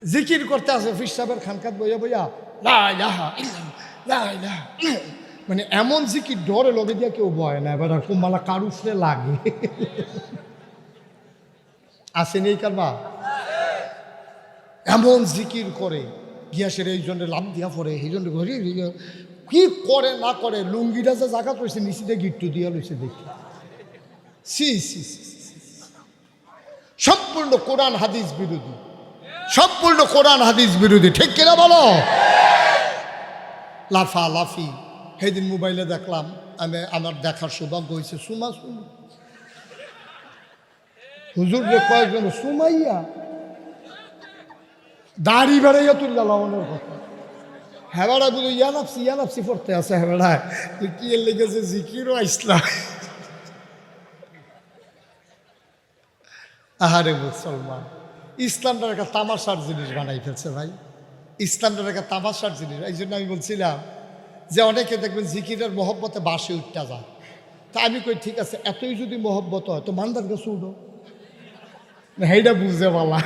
জিকির করতে আছে ফির সাহেবের খানকাত বইয়া বইয়া লা ইলাহা ইল্লাল্লাহ, লা ইলাহা ইল্লাল্লাহ। মানে এমন জিকির ডরে লগে দিয়া কেউ বয় না, এবার কুমালা কারুসরে লাগে। আসেনি এই কারবা এমন জিকির করে গিয়াসের এই জন্য লাভ দিয়া পড়ে এই জন্য কি করে না করে লুঙ্গিটা যে জায়গা করছে নিচে গিট্টু দিয়া লইছে দেখি। সি সি সি সম্পূর্ণ কোরআন হাদিস বিরোধী, সম্পূর্ণ কোরআন হাদিস বিরোধী, ঠিক কিনা বলো? লাফা লাফি সেদিন মোবাইলে দেখলাম, আমি আমার দেখার সৌভাগ্য হয়েছে সুমা সুমা হুজুর রে কয়েকজন সুমাইয়া দাড়ি বেড়াইয়া তুললা লবণের কথা। হেবাড়া বুঝো ইয়ানাপসি পড়তে আছে হেবাড়ায় তুই কি এর লেগেছে জিকিরও আইসলা। আহারে মুসলমান, ইসলামটার একটা তামাশার জিনিস বানাই ফেলছে ভাই, ইসলামটার একটা তামাশার জিনিস। এই জন্য আমি বলছিলাম যে অনেকে দেখবেন জিকিরের মহব্বতে বাসে উঠতে যায়, তা আমি কই ঠিক আছে এতই যদি মহব্বত হয় তো মান্দার কাছে উঠো, সেইটা বুঝতে পারলা।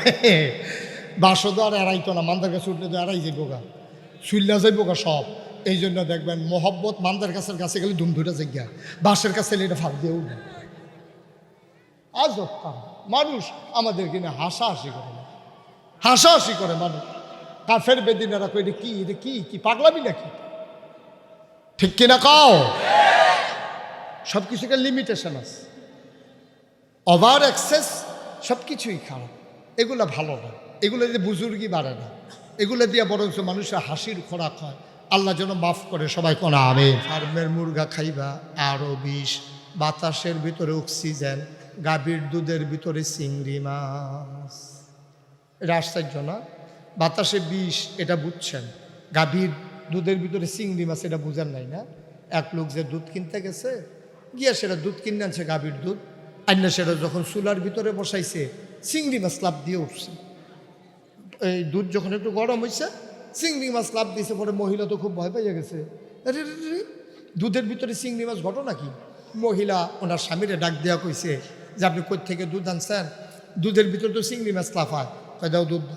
বাসও তো আর এড়াইতো না, মান্দার কাছে উঠলে তো এড়াই যাইব গা, শুইলা যাইব গা সব। এই জন্য দেখবেন মহব্বত মান্দার কাছের কাছে গেলে ধুম ধুটা জায়গা, বাসের কাছে এটা ফাঁক দিয়ে উঠবে। আজব মানুষ আমাদের কিনে হাসাহাসি করে, হাসাহাসি করে মানুষ। কাফের বেদিনেরা কই এটা কি কি পাগলামি নাকি? ঠিক কিনা কাও? সব কিছুকে লিমিটেশন আছে, ওভার এক্সেস সব কিছুই খারাপ, এগুলো ভালো না, এগুলো দিয়ে বুজুর্গি বাড়ে না, এগুলো দিয়ে বরঞ্চ মানুষের হাসির খোরাক হয়। আল্লাহ যেন মাফ করে সবাই কোনা আবে। ফার্মের মুরগা খাইবা আরও বিষ, বাতাসের ভিতরে অক্সিজেন, গাভীর দুধের ভিতরে চিংড়ি মাছ। এটা আশ্চর্য না? বাতাসে বিষ এটা বুঝছেন, গাভীর দুধের ভিতরে চিংড়ি মাছ এটা বুঝেন নাই না? এক লোক যে দুধ কিনতে গেছে, গিয়া সেটা দুধ কিনে আনছে গাভীর দুধ, আইনা সেটা যখন চুলার ভিতরে বসাইছে চিংড়ি মাছ লাভ দিয়ে উঠছে। এই দুধ যখন একটু গরম হয়েছে চিংড়ি মাছ লাভ দিয়েছে, পরে মহিলা তো খুব ভয় পাইয়া গেছে, আরে দুধের ভিতরে চিংড়ি মাছ ঘটনা কি? মহিলা ওনার স্বামীরে ডাক দেওয়া কইছে যে আপনি কোথা থেকে দুধ আনছেন, দুধের ভিতরে তো চিংড়ি মাছ লাফায়, কয় দাও দুধ।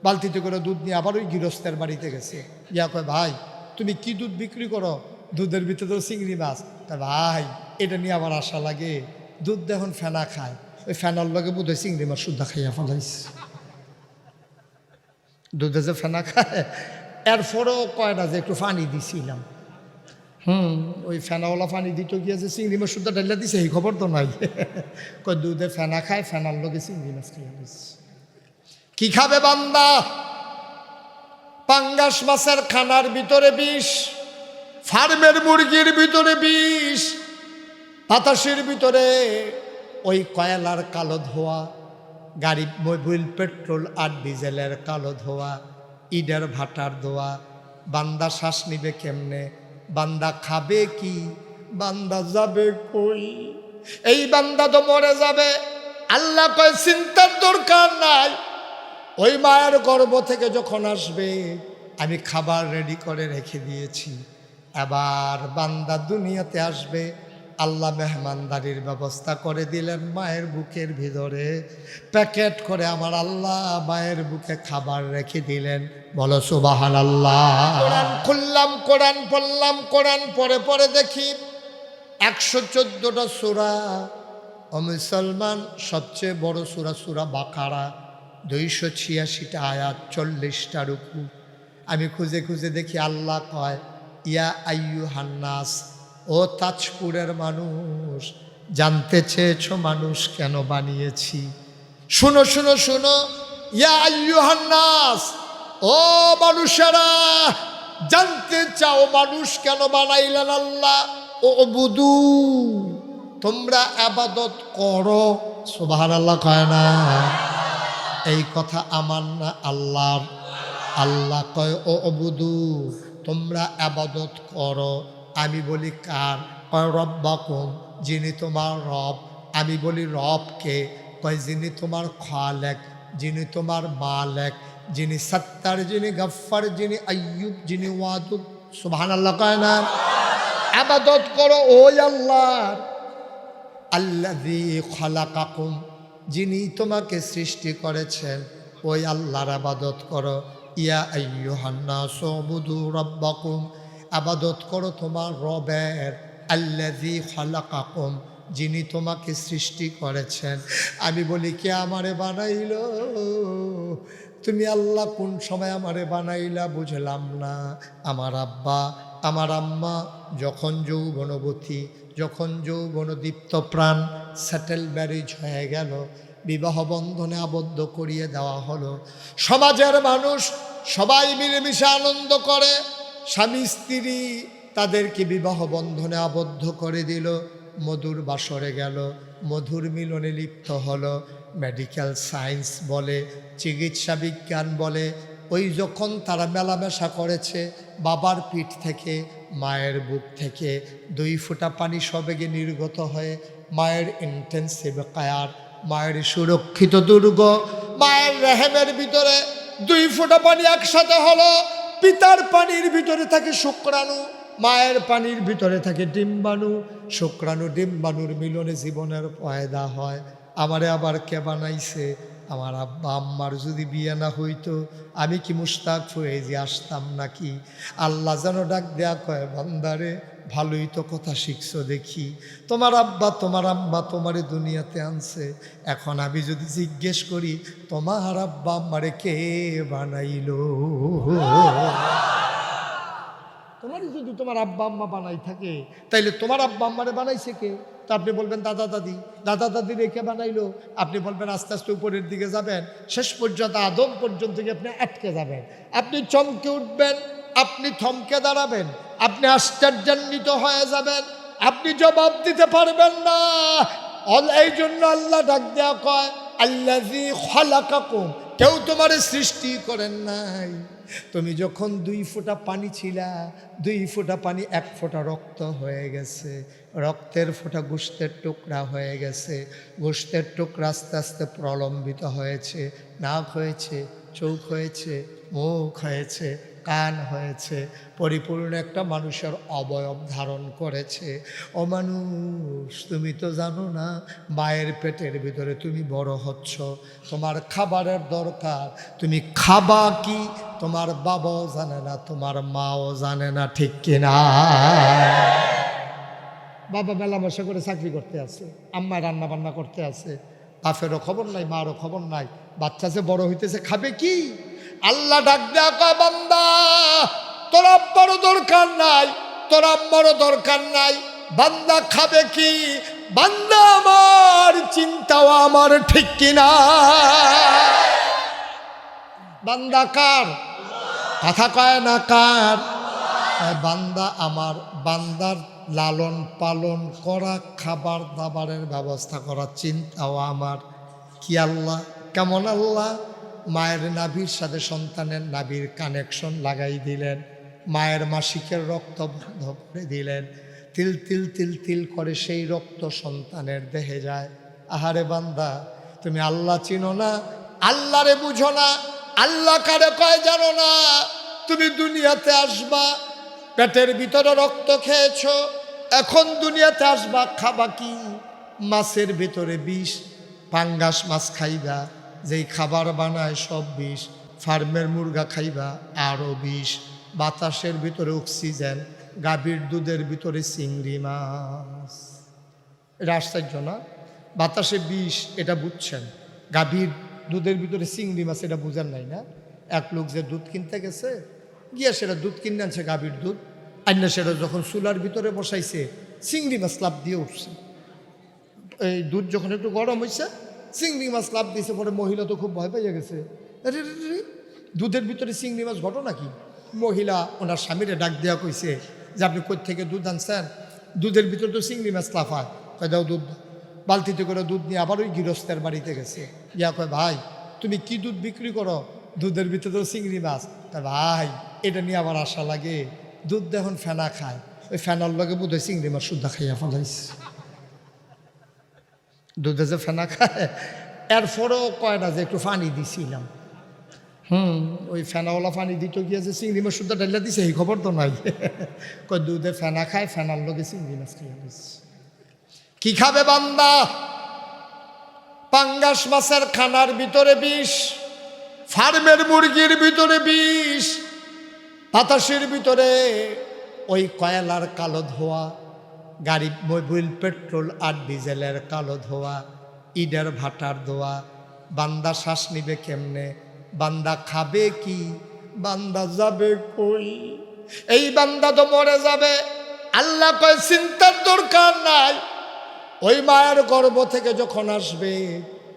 বালতিতে করে দুধ নিয়ে আবার ওই গৃহস্থের বাড়িতে গেছে, ইয়া কয় ভাই তুমি কি দুধ বিক্রি করো? দুধের ভিতরে তো চিংড়ি মাছ। তা ভাই এটা নিয়ে আবার আশা লাগে, দুধ দেখুন ফেনা খায়, ওই ফেনার লগে বোধ হয় চিংড়ি মাছ শুদ্ধা খাইয়া ফেলাইছে। দুধে যে ফেনা খায় এরপরেও কয় না যে একটু পানি দিছিলাম, ওই ফেনাওয়ালা পানি দিতে গিয়ে যে চিংড়ি মাছ শুদ্ধা ডাইলা দিছে এই খবর তো নাই। কয় দুধে ফেনা খায়, ফেনার লগে চিংড়ি মাছ খাইয়া দিচ্ছে। কি খাবে বান্দা? পাঙ্গাস মাছের খানার ভিতরে বিষ, ফার্মের মুরগির ভিতরে বিষ, বাতাসের ভিতরে ওই কয়লার কালো ধোয়া, গাড়ি মোবিল পেট্রোল আর ডিজেলের কালো ধোয়া, ইটের ভাটার ধোয়া। বান্দা শ্বাস নিবে কেমনে? বান্দা খাবে কি? বান্দা যাবে কই? এই বান্দা তো মরে যাবে। আল্লাহ কয় চিন্তার দরকার নাই, ওই মায়ের গর্ভ থেকে যখন আসবে আমি খাবার রেডি করে রেখে দিয়েছি। এবার বান্দা দুনিয়াতে আসবে, আল্লাহ মেহমানদারির ব্যবস্থা করে দিলেন মায়ের বুকের ভিতরে, প্যাকেট করে আমার আল্লাহ মায়ের বুকে খাবার রেখে দিলেন। বলো সুবহানাল্লাহ। কোরআন খুললাম, কোরআন পড়লাম, কোরআন পড়ে পড়ে দেখি 114টা সূরা। ও মুসলমান, সবচেয়ে বড় সূরা সূরা বাকারা, 286টা আয়াত, 40টা রুকু। আমি খুঁজে খুঁজে দেখি আল্লাহ কয় ইয়া আইয়ুহান নাস, ও তাজপুরের মানুষ, জানতে চেয়েছো মানুষ কেন বানিয়েছি? শুনো শুনো শুনো, ইয়া আইয়ুহান নাস, ও মানুষেরা, জানতে চাও মানুষ কেন বানাইলেন আল্লাহ? ও বুদু, তোমরা ইবাদত করো। সুবহানাল্লাহ কয় না? এই কথা আমার না আল্লাহর। আল্লাহ কয় ও বুদু, তোমরা ইবাদত করো। আমি বলি কার? কয় রব্বাকুম, যিনি তোমার রব। আমি বলি রবকে? কয় যিনি তোমার খালেক, যিনি তোমার মালেক, যিনি সত্তার, যিনি গফ্ফার, যিনি আইয়ুব, যিনি ওয়াদুদ। সুবহানাল্লাহ কয় না? ইবাদত করো ওই আল্লাহর। আল্লাযী খালাকাকুম, যিনি তোমাকে সৃষ্টি করেছেন। ওই আল্লাহর আবাদত করো। ইয়া আইয়ুহান নাসু উবুদু রাব্বাকুম, আবাদত করো তোমার রবের, আল্লাযী খালাকাকুম, যিনি তোমাকে সৃষ্টি করেছেন। আমি বলি কে আমারে বানাইলো? তুমি আল্লাহ কোন সময় আমারে বানাইলা বুঝলাম না। আমার আব্বা আমার আম্মা যখন যৌবনবতী, যখন যৌবনদীপ্ত প্রাণ সেটেল ম্যারেজ হয়ে গেল, বিবাহ বন্ধনে আবদ্ধ করিয়ে দেওয়া হলো। সমাজের মানুষ সবাই মিলেমিশে আনন্দ করে, স্বামী স্ত্রী তাদেরকে বিবাহ বন্ধনে আবদ্ধ করে দিল, মধুর বাসরে গেল, মধুর মিলনে লিপ্ত হলো। মেডিকেল সায়েন্স বলে, চিকিৎসা বিজ্ঞান বলে, ওই যখন তারা মেলামেশা করেছে, বাবার পিঠ থেকে মায়ের বুক থেকে 2 ফোঁটা পানি সবেগে নির্গত হয়ে মায়ের ইন্টেন্সিভ কায়ার, মায়ের সুরক্ষিত দুর্গ, মায়ের রেহেমের ভিতরে 2 ফোঁটা পানি একসাথে হলো। পিতার পানির ভিতরে থাকে শুক্রাণু, মায়ের পানির ভিতরে থাকে ডিম্বাণু। শুক্রাণু ডিম্বাণুর মিলনে জীবনের পয়দা হয়। আমারে আবার কে বানাইছে? আমার আব্বা আম্মার যদি বিয়ে না হইতো আমি কি মুশতাক হয়ে যে আসতাম নাকি? আল্লাহ যেন ডাক দেয়া কয়, বান্দারে ভালোই তো কথা শিখছো দেখি, তোমার আব্বা তোমার আম্মা তোমারে দুনিয়াতে আনছে, এখন আমি যদি জিজ্ঞেস করি তোমার আব্বা আম্মারে কে বানাইলো? তোমারই যদি তোমার আব্বা আম্মা বানাই থাকে, তাইলে তোমার আব্বা আম্মারে বানাইছে কে? তা আপনি বলবেন দাদা দাদি, দাদা দাদি রেখে বানাইলো। আপনি বলবেন আস্তে আস্তে উপরের দিকে যাবেন, শেষ পর্যন্ত আদম পর্যন্ত গিয়ে আপনি আটকে যাবেন। আপনি চমকে উঠবেন, আপনি থমকে দাঁড়াবেন, আপনি আশ্চর্যান্বিত হয়ে যাবেন, আপনি জবাব দিতে পারবেন না। এই জন্য আল্লাহ ডাক দেয়া কয়, আল্লাযী খালাকাকুম, কেউ তোমারে সৃষ্টি করেন নাই। তুমি যখন 2 ফোঁটা পানি ছিলা, 2 ফোঁটা পানি 1 ফোঁটা রক্ত হয়ে গেছে, রক্তের ফোঁটা গোশতের টুকরা হয়ে গেছে, গোশতের টুকরা আস্তে আস্তে প্রলম্বিত হয়েছে, নাক হয়েছে, চোখ হয়েছে, মুখ হয়েছে, কান হয়েছে, পরিপূর্ণ একটা মানুষের অবয়ব ধারণ করেছে। ও মানুষ, তুমি তো জানো না মায়ের পেটের ভিতরে তুমি বড় হচ্ছ, তোমার খাবারের দরকার, তুমি খাবা কি তোমার বাবাও জানে না, তোমার মাও জানে না, ঠিক কিনা? বাবা মেলামেশা করে চাকরি করতে আছে, আম্মা রান্না বান্না করতে আছে, বাপেরও খবর নাই, মারও খবর নাই, বাচ্চা যে বড় হইতেছে খাবে কি? আল্লাহ ডাক দেয়া কয়, বান্দা তোর আব্বারও দরকার নাই, তোর আম্মারও দরকার নাই, বান্দা খাবে কি? বান্দা আমার চিন্তাও আমার, ঠিক কিনা? বান্দা কার? কথা কয় না কার? বান্দা আমার, বান্দার লালন পালন করা, খাবার দাবারের ব্যবস্থা করা চিন্তাও আমার। কি আল্লাহ? কেমন আল্লাহ? মায়ের নাভির সাথে সন্তানের নাভির কানেকশন লাগাই দিলেন, মায়ের মাসিকের রক্ত বন্ধ করে দিলেন, তিল তিল তিল তিল করে সেই রক্ত সন্তানের দেহে যায়। আহারে বান্দা, তুমি আল্লাহ চিনো না, আল্লাহরে বুঝো না, আল্লাহ কারে কয় জানো না। তুমি দুনিয়াতে আসবা, পেটের ভিতরে রক্ত খেয়েছ, এখন দুনিয়াতে আসবা, খাবা কি? মাছের ভিতরে বিষ, পাঙ্গাস মাছ খাইবা, যেই খাবার বানায় সব বিষ, ফার্মের মুরগা খাইবা আরও বিষ, বাতাসের ভিতরে অক্সিজেন, গাভীর দুধের ভিতরে চিংড়ি মাছ। এটা আশ্চর্য না? বাতাসে বিষ এটা বুঝছেন, গাভীর দুধের ভিতরে চিংড়ি মাছ এটা বুঝেন নাই না? এক লোক যে দুধ কিনতে গেছে, গিয়া সেটা দুধ কিনে আনছে, গাভীর দুধ আইনা, সেটা যখন চুলার ভিতরে বসাইছে চিংড়ি মাছ লাভ দিয়ে উঠছে। এই দুধ যখন একটু গরম হয়েছে, চিংড়ি মাছ লাভ দিয়েছে, পরে মহিলা তো খুব ভয় পাইয়া গেছে, আরে দুধের ভিতরে চিংড়ি মাছ, ঘটনা কি? মহিলা ওনার স্বামীরে ডাক দেওয়া কইছে যে আপনি কোথা থেকে দুধ আনছেন? দুধের ভিতরে তো চিংড়ি মাছ লাফায়। কয় দাও দুধ। বালতিতে করে দুধ নিয়ে আবার ওই গৃহস্থের বাড়িতে গেছে, ইয়া কয় ভাই তুমি কি দুধ বিক্রি করো? দুধের ভিতরে তো চিংড়ি মাছ। তা ভাই এটা নিয়ে আবার আশা লাগে, দুধ দেখুন ফেনা খায়, ওই ফেনার লগে বোধ হয় চিংড়ি মাছ শুদ্ধা খাইয়া ফেলাইছে। দুধে যে ফেনা খায়, এরপরেও কয় না যে একটু পানি দিছিলাম। ওই ফেনাওয়ালা পানি দিতে গিয়ে যে চিংড়ি মাছ শুদ্ধা ডাইলা দিছে এই খবর তো নাই। কয় দুধে ফেনা খায়, ফেনার লগে চিংড়ি মাছ খাইয়া দিচ্ছে। কি খাবে বান্দা? পাঙ্গাস মাছের খানার ভিতরে বিষ, ফার্মের মুরগির ভিতরে বিষ, বাতাসের ভিতরে ওই কয়লার কালো ধোয়া, গাড়ি মোবিল পেট্রোল আর ডিজেলের কালো ধোয়া, ইটের ভাটার ধোয়া। বান্দা শ্বাস নিবে কেমনে? বান্দা খাবে কি? বান্দা যাবে কই? এই বান্দা তো মরে যাবে। আল্লাহ কয় চিন্তার দরকার নাই, ওই মায়ের গর্ভ থেকে যখন আসবে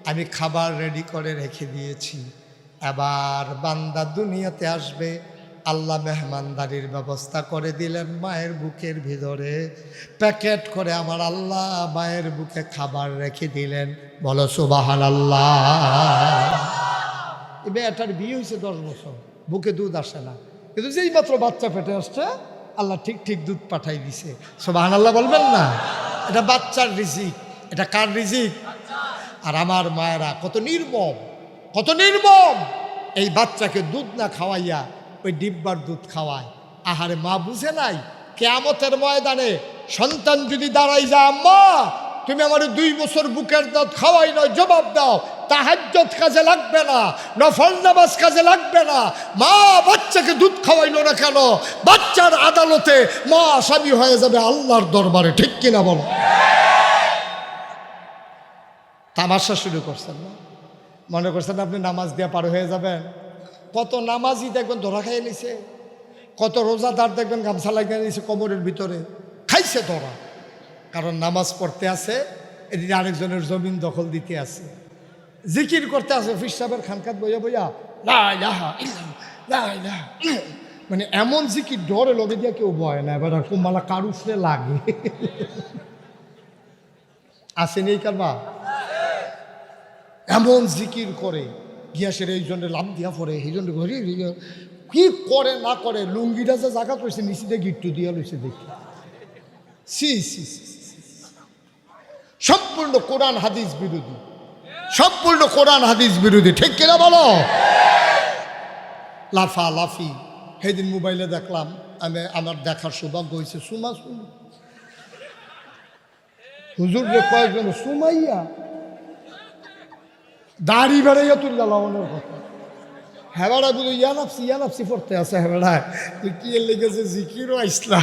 আমি খাবার রেডি করে রেখে দিয়েছি। এবার বান্দা দুনিয়াতে আসবে, আল্লাহ মেহমানদারির ব্যবস্থা করে দিলেন মায়ের বুকের ভিতরে, প্যাকেট করে আমার আল্লাহ মায়ের বুকে খাবার রেখে দিলেন। বলো সুবহানাল্লাহ। এই মেয়েটার বিয়ে হয়েছে 10 বছর, বুকে দুধ আসে না, কিন্তু যেই মাত্র বাচ্চা পেটে আসছে আল্লাহ ঠিক ঠিক দুধ পাঠাই দিছে। সুবহানাল্লাহ বলবেন না? এটা বাচ্চার রিজিক। এটা কার রিজিক? আর আমার মায়েরা কত নির্মম, কত নির্মম! এই বাচ্চাকে দুধ না খাওয়াইয়া ওই ডিব্বার দুধ খাওয়ায়। আহারে মা বুঝে নাই কিয়ামতের ময়দানে সন্তান যদি দাঁড়াই যায়, আম্মা তুমি আমার 2 বছর বুকের দুধ খাওয়াই নয়, জবাব দাও তাহাজ্জুদ কাজে লাগবে না, নফল নামাজ কাজে লাগবে না, মা বাচ্চাকে দুধ খাওয়াইলো না কেন? বাচ্চার আদালতে মা আসামি হয়ে যাবে আল্লাহর দরবারে। ঠিক কিনা বলো? তামাশা শুরু করছেন না? মনে করছেন আপনি নামাজ দিয়ে পার হয়ে যাবেন? কত নামাজই দেখবেন ধরা খাইয়ে নিছে, কত রোজাদার দেখবেন গামছা লাগিয়ে নিছে কোমরের ভিতরে, খাইছে ধরা। কারণ নামাজ পড়তে আছে, এদিকে আরেকজনের জমিন দখল দিতে আছে, জিকির করতে আছে ফির সাহেবের খানকাত বইয়া বইয়া লা ইলাহা ইল্লাল্লাহ, লা ইলাহা ইল্লাল্লাহ। মানে এমন জিকির ডরে লগে দিয়া কেউ বয় না, এবার কুমালা কারুসরে লাগে। আসেনি এই কারবা? এমন জিকির করে গিয়াসের এই জন্য লাভ দিয়া পড়ে, এই জন্য কি করে না করে, লুঙ্গিটা যে জায়গা করছে নিচে গিট্টু দিয়া লইছে দেখি। সি সি সম্পূর্ণ কোরআন হাদিস বিরোধী, সম্পূর্ণ কোরআন হাদিস বিরোধী। ঠিক কিনা বলো? লাফা লাফি। সেদিন মোবাইলে দেখলাম, আমি আমার দেখার সৌভাগ্য হয়েছে, সুমা সুমা হুজুর রে কয়েকজন সুমাইয়া দাড়ি বেড়াইয়া তুললা লবণের কথা। হেবাড়া বুঝো ইয়ানাপসি পড়তে আছে। হেবাড়া তুই কি এর লেগেছে জিকিরও আইসলা।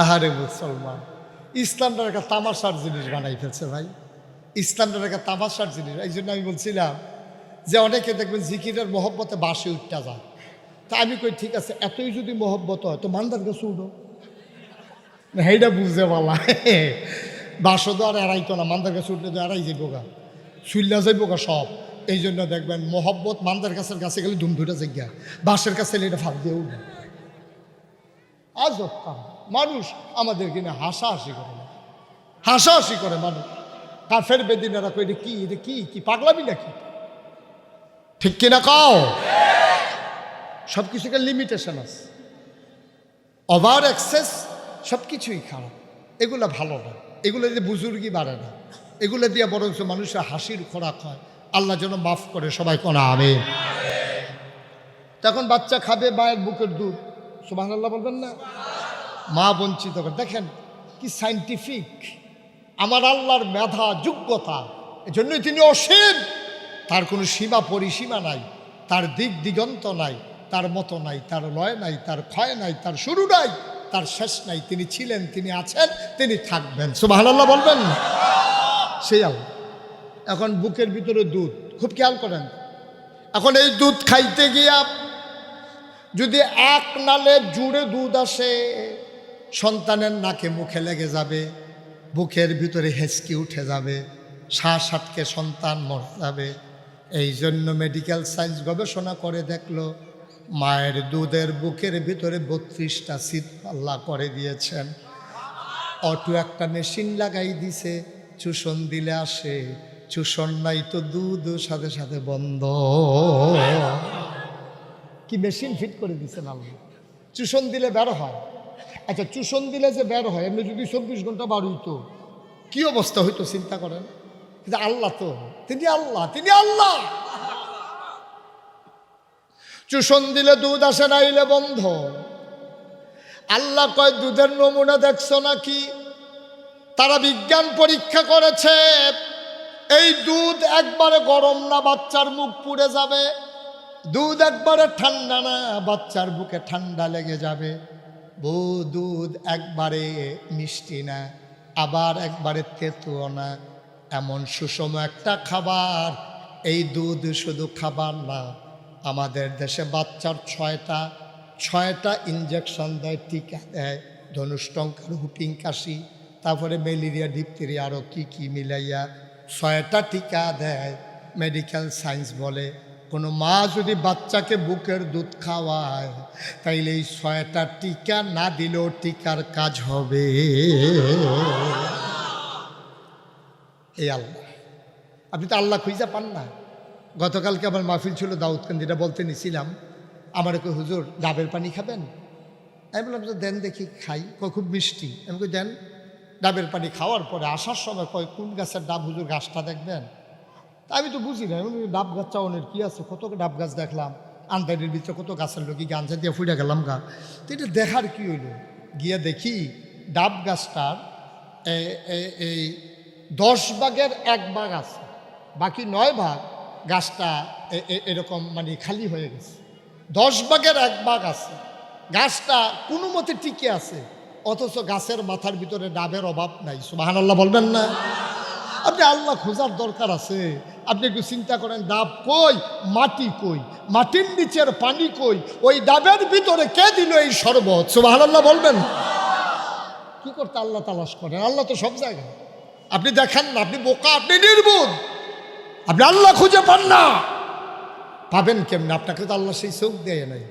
আহারে মুসলমান, ইসলামটার একটা তামাশার জিনিস বানাই ফেলছে ভাই। ইসলামটার একটা তামাশার জিনিস। এই জন্য আমি বলছিলাম যে অনেকে দেখবেন জিকিরের মহব্বতে বাসে উঠতে যায়। তা আমি কই ঠিক আছে, এতই যদি মহব্বত হয় তো মান্দার কাছে উঠো। সেইটা বুঝতে পারলা, বাসও তো আর এড়াইতো না, মান্দার কাছে উঠলে তো এড়াই যাইব গা, শুইলা যাইব গা সব। এই জন্য দেখবেন মহব্বত মান্দার কাছের কাছে গেলে ধুমধুটা জায়গা, বাসের কাছে এটা ফাঁক দিয়ে উঠবে। আজব কাম মানুষ আমাদের কিনে হাসাহাসি করে, হাসাহাসি করে মানুষ। কাফের বেদিনেরা কই এটা কি, এটা কি কি পাগলামি নাকি? ঠিক কিনা কাও? সব কিছুকে লিমিটেশন আছে, ওভার এক্সেস সব কিছুই খারাপ। এগুলো ভালো না, এগুলো দিয়ে বুজুর্গি বাড়ে না, এগুলো দিয়ে বরঞ্চ মানুষের হাসির খোরাক হয়। আল্লাহ যেন মাফ করে সবাই কোনা আমিন। তখন বাচ্চা খাবে মায়ের বুকের দুধ, সুবহানাল্লাহ বলবেন না? মা বঞ্চিত করে। দেখেন কি সাইন্টিফিক আমার আল্লাহর মেধা, যোগ্যতা। এজন্যই তিনি অসীম, তার কোনো সীমা পরিসীমা নাই, তার দিক দিগন্ত নাই, তার মতো নাই, তার লয় নাই, তার ক্ষয় নাই, তার শুরু নাই, তার শেষ নাই। তিনি ছিলেন, তিনি আছেন, তিনি থাকবেন। সুবহানাল্লাহ বলবেন না? সেই আল্লাহ। এখন বুকের ভিতরে দুধ, খুব খেয়াল করেন। এখন এই দুধ খাইতে গিয়া যদি এক নালে জুড়ে দুধ আসে, সন্তানের নাকে মুখে লেগে যাবে, বুকের ভিতরে হেঁচকি উঠে যাবে, শ্বাস আটকে সন্তান মরে যাবে। এই জন্য মেডিকেল সায়েন্স গবেষণা করে দেখলো মায়ের দুধের বুকের ভিতরে 32টা সিট আল্লাহ করে দিয়েছেন। অটো একটা মেশিন লাগাই দিছে, চুষণ দিলে আসে, চুষণ নাই তো দুধ সাথে সাথে বন্ধ। কি মেশিন ফিট করে দিচ্ছেন আল্লাহ, চুষণ দিলে বের হয়। আচ্ছা চুষণ দিলে যে বের হয়, এমনি যদি 24 ঘন্টা বার হইতো কি অবস্থা হইতো চিন্তা করেন। কিন্তু আল্লাহ তো, তিনি আল্লাহ, তিনি আল্লাহ। চুষণ দিলে দুধ আসে, নাইলে বন্ধ। আল্লাহ কয় দুধের নমুনা দেখছো নাকি? তারা বিজ্ঞান পরীক্ষা করেছে, এই দুধ একবারে গরম না, বাচ্চার মুখ পুড়ে যাবে। দুধ একবারে ঠান্ডা না, বাচ্চার বুকে ঠান্ডা লেগে যাবে। দুধ একবারে মিষ্টি না, আবার একবারে তেঁতুও না। এমন সুষম একটা খাবার। এই দুধ শুধু খাবার না, আমাদের দেশে বাচ্চার ছয়টা ইঞ্জেকশন দেয়, টিকা দেয়, ধনুষ্টঙ্কার, হুপিং কাশি, তারপরে ম্যালেরিয়া, ডিপথেরিয়া, আরও কি মিলাইয়া 6টা টিকা দেয়। মেডিকেল সায়েন্স বলে কোনো মা যদি বাচ্চাকে বুকের দুধ খাওয়ায় তাইলে এই 6টা টিকা না দিলেও টিকার কাজ হবে। এই আল্লাহ, আপনি তো আল্লাহ খুঁজে পান না। গতকালকে আমার মাহফিল ছিল দাউদকান্দিটা, বলতে নিছিলাম, আমার কই হুজুর ডাবের পানি খাবেন? আমি বললাম যে দেন দেখি, খাই। খুব মিষ্টি। আমি কই দেন। ডাবের পানি খাওয়ার পরে আসার সময় কয় কোন গাছের ডাব হুজুর, গাছটা দেখবেন। তা আমি তো বুঝি না, ডাব গাছ চাওনের কী আছে, কত ডাব গাছ দেখলাম, আন্দারির ভিতরে কত গাছের লোক গাঞ্জা দিয়ে ফুটে গেলাম গা। তো এটা দেখার কী হইল, গিয়ে দেখি ডাব গাছটার এই 10 ভাগের 1 ভাগ আছে, বাকি 9 ভাগ গাছটা এরকম মানে খালি হয়ে গেছে। 10 ভাগের 1 ভাগ আছে, গাছটা কোনো মতে টিকে আছে, অথচ গাছের মাথার ভিতরে ডাবের অভাব নাই। সুবহানাল্লাহ বলবেন না? আপনি আল্লাহ খোঁজার দরকার আছে। আপনি একটু চিন্তা করেন, ডাব কই, মাটি কই, মাটির নিচের পানি কই, ওই ডাবের ভিতরে কে দিল এই শরবত? সুবহানাল্লাহ বলবেন? কি করতে আল্লাহ তালাশ করেন? আল্লাহ তো সব জায়গায়। আপনি দেখেন না, আপনি বোকা, আপনি নির্বোধ, আপনি আল্লাহ খুঁজে পান না। পাবেন কেমনে? আপনাকে তো আল্লাহ সেই চোখ দেয় নাই।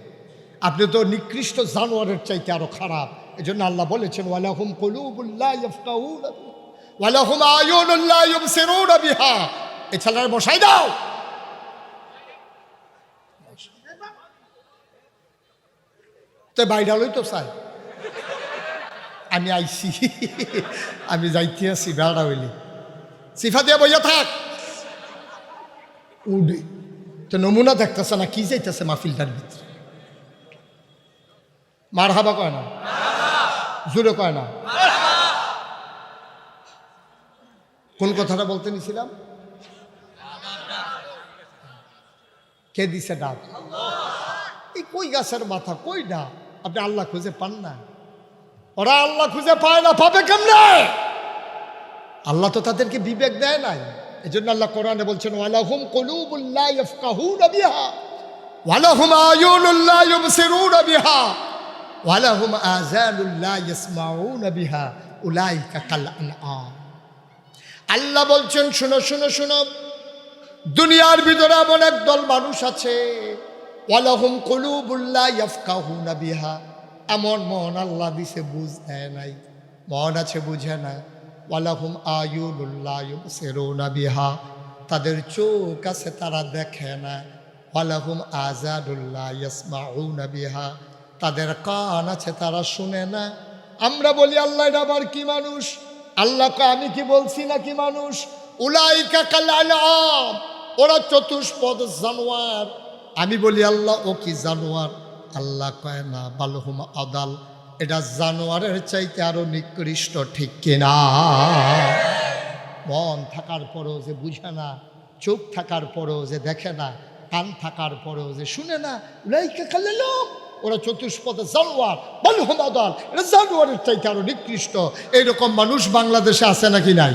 আপনি তো নিকৃষ্ট জানোয়ারের চাইতে আরো খারাপ। এই জন্য আল্লাহ বলেছেন ওয়ালাহুম কুলুবুন লা ইয়াফকাহুনা বিহা ওয়ালাহুম আয়ুনুন লা ইউবসিরুনা বিহা। এই ছেলের বসাই দাও। তো বাইরালই তো চাই, আমি আইছি, আমি যাইতে আছি, বেড়া হইলি সিফা দিয়ে বইয়া থাক। উডে তো নমুনা দেখতেছে না, কি যাইতেছে মাহফিলটার ভিতরে। মার হাবা কয় না, জোরে কয় না। কোন কথাটা বলতে নিছিলাম? কে দিছে ডাব? এই কই গাছের মাথা, কই ডাব? আপনি আল্লাহ খুঁজে পান না। ওরা আল্লাহ খুঁজে পায় না, পাবে কেমনে? আল্লাহ তো তাদেরকে বিবেক দেয় নাই। এই জন্য আল্লাহ কোরআনে বলছেন ওয়ালাহুম কুলুবুন লা ইয়াফকাহুনা বিহা ওয়ালাহুম আয়ুনুন লা ইউবসিরুনা বিহা ওয়ালাহুম আযানুন লা ইয়াসমাউনা বিহা উলাইকা কাল আনআম। আল্লাহ বলছেন শুনো শুনো শুনো, দুনিয়ার ভিতরে এমন একদল মানুষ আছে ওয়ালাহুম কুলুবুন লা ইয়াফকাহুনা বিহা, এমন মন আল্লাহ দিছে বুঝ দেয় নাই, মন আছে বুঝে না। ওয়ালাহুম আয়ুনুন লা ইউবসিরুনা বিহা, তাদের চোখ আছে তারা দেখে না। ওয়ালাহুম আযানুন লা ইয়াসমাউনা বিহা, তাদের কান আছে তারা শুনে না। আমরা বলি আল্লাহ এটা আবার কি মানুষ? আল্লাহ কয় আমি কি বলছি নাকি মানুষ? উলাইকা কাল আনআম, ওরা চতুষ্পদ জানোয়ার। আমি বলি আল্লাহ ও কি জানোয়ার? আল্লাহ কয় না, বালহুম আদাল, এটা জানোয়ারের চাইতে আরো নিকৃষ্ট, ঠিক কিনা? মন থাকার পরেও যে বুঝে না, চোখ থাকার পরেও যে দেখে না, কান থাকার পরেও যে শুনে না, উলাইকা কাল আনআম, ওরা চতুষ্পদ জানোয়ার, বালহুম আদাল, এটা জানোয়ারের চাইতে আরো নিকৃষ্ট। এইরকম মানুষ বাংলাদেশে আছে নাকি নাই?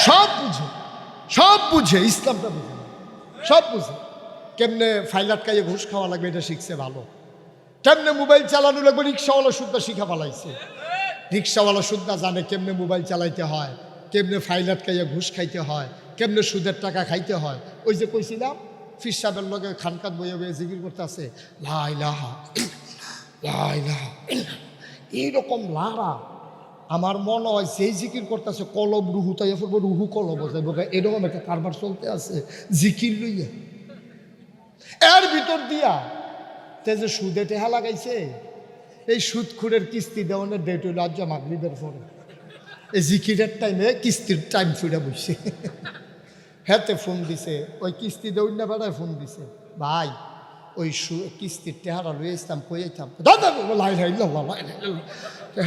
সব বুঝে, সব বুঝে, ইসলামটা বুঝে, সব বুঝে। কেমনে ফাইল আটকাইয়ে ঘুষ খাওয়া লাগবে এটা শিখছে ভালো, কেমনে মোবাইল চালানো লাগবে রিক্সাওয়ালা শুদ্ধা শিখা ফেলাইছে। রিক্সাওয়ালা শুদ্ধা জানে কেমনে মোবাইল চালাইতে হয়, কেমনে ফাইল আটকাইয়া ঘুষ খাইতে হয়, কেমনে সুদের টাকা খাইতে হয়। ওই যে কইছিলাম ফির সাহেবের লগে খানকাত বইয়ে বইয়ে জিকির করতে আছে লা ইলাহা লা ইলাহা, এইরকম লারা আমার মনে হয় সেই জিকির করতেছে কলব রুহু তাইয়া পড়বো, রুহু কলব যাইব, এরকম একটা কারবার চলতে আছে জিকির লইয়া। এর ভিতর দিয়া তে যে সুদে টেহা লাগাইছে, এই সুদখুরের কিস্তি দেওয়ানের ডেট হইল আজ মাগরিবের পরে। এই জিকিরের টাইমে কিস্তির টাইম ফিরে বসছে। হ্যাঁ ফোন দিছে, ওই কিস্তি দেউন না বেড়ায় ফোন দিছে, ভাই ওই কিস্তির টেহারা লুয়ে ইসলাম কইতাম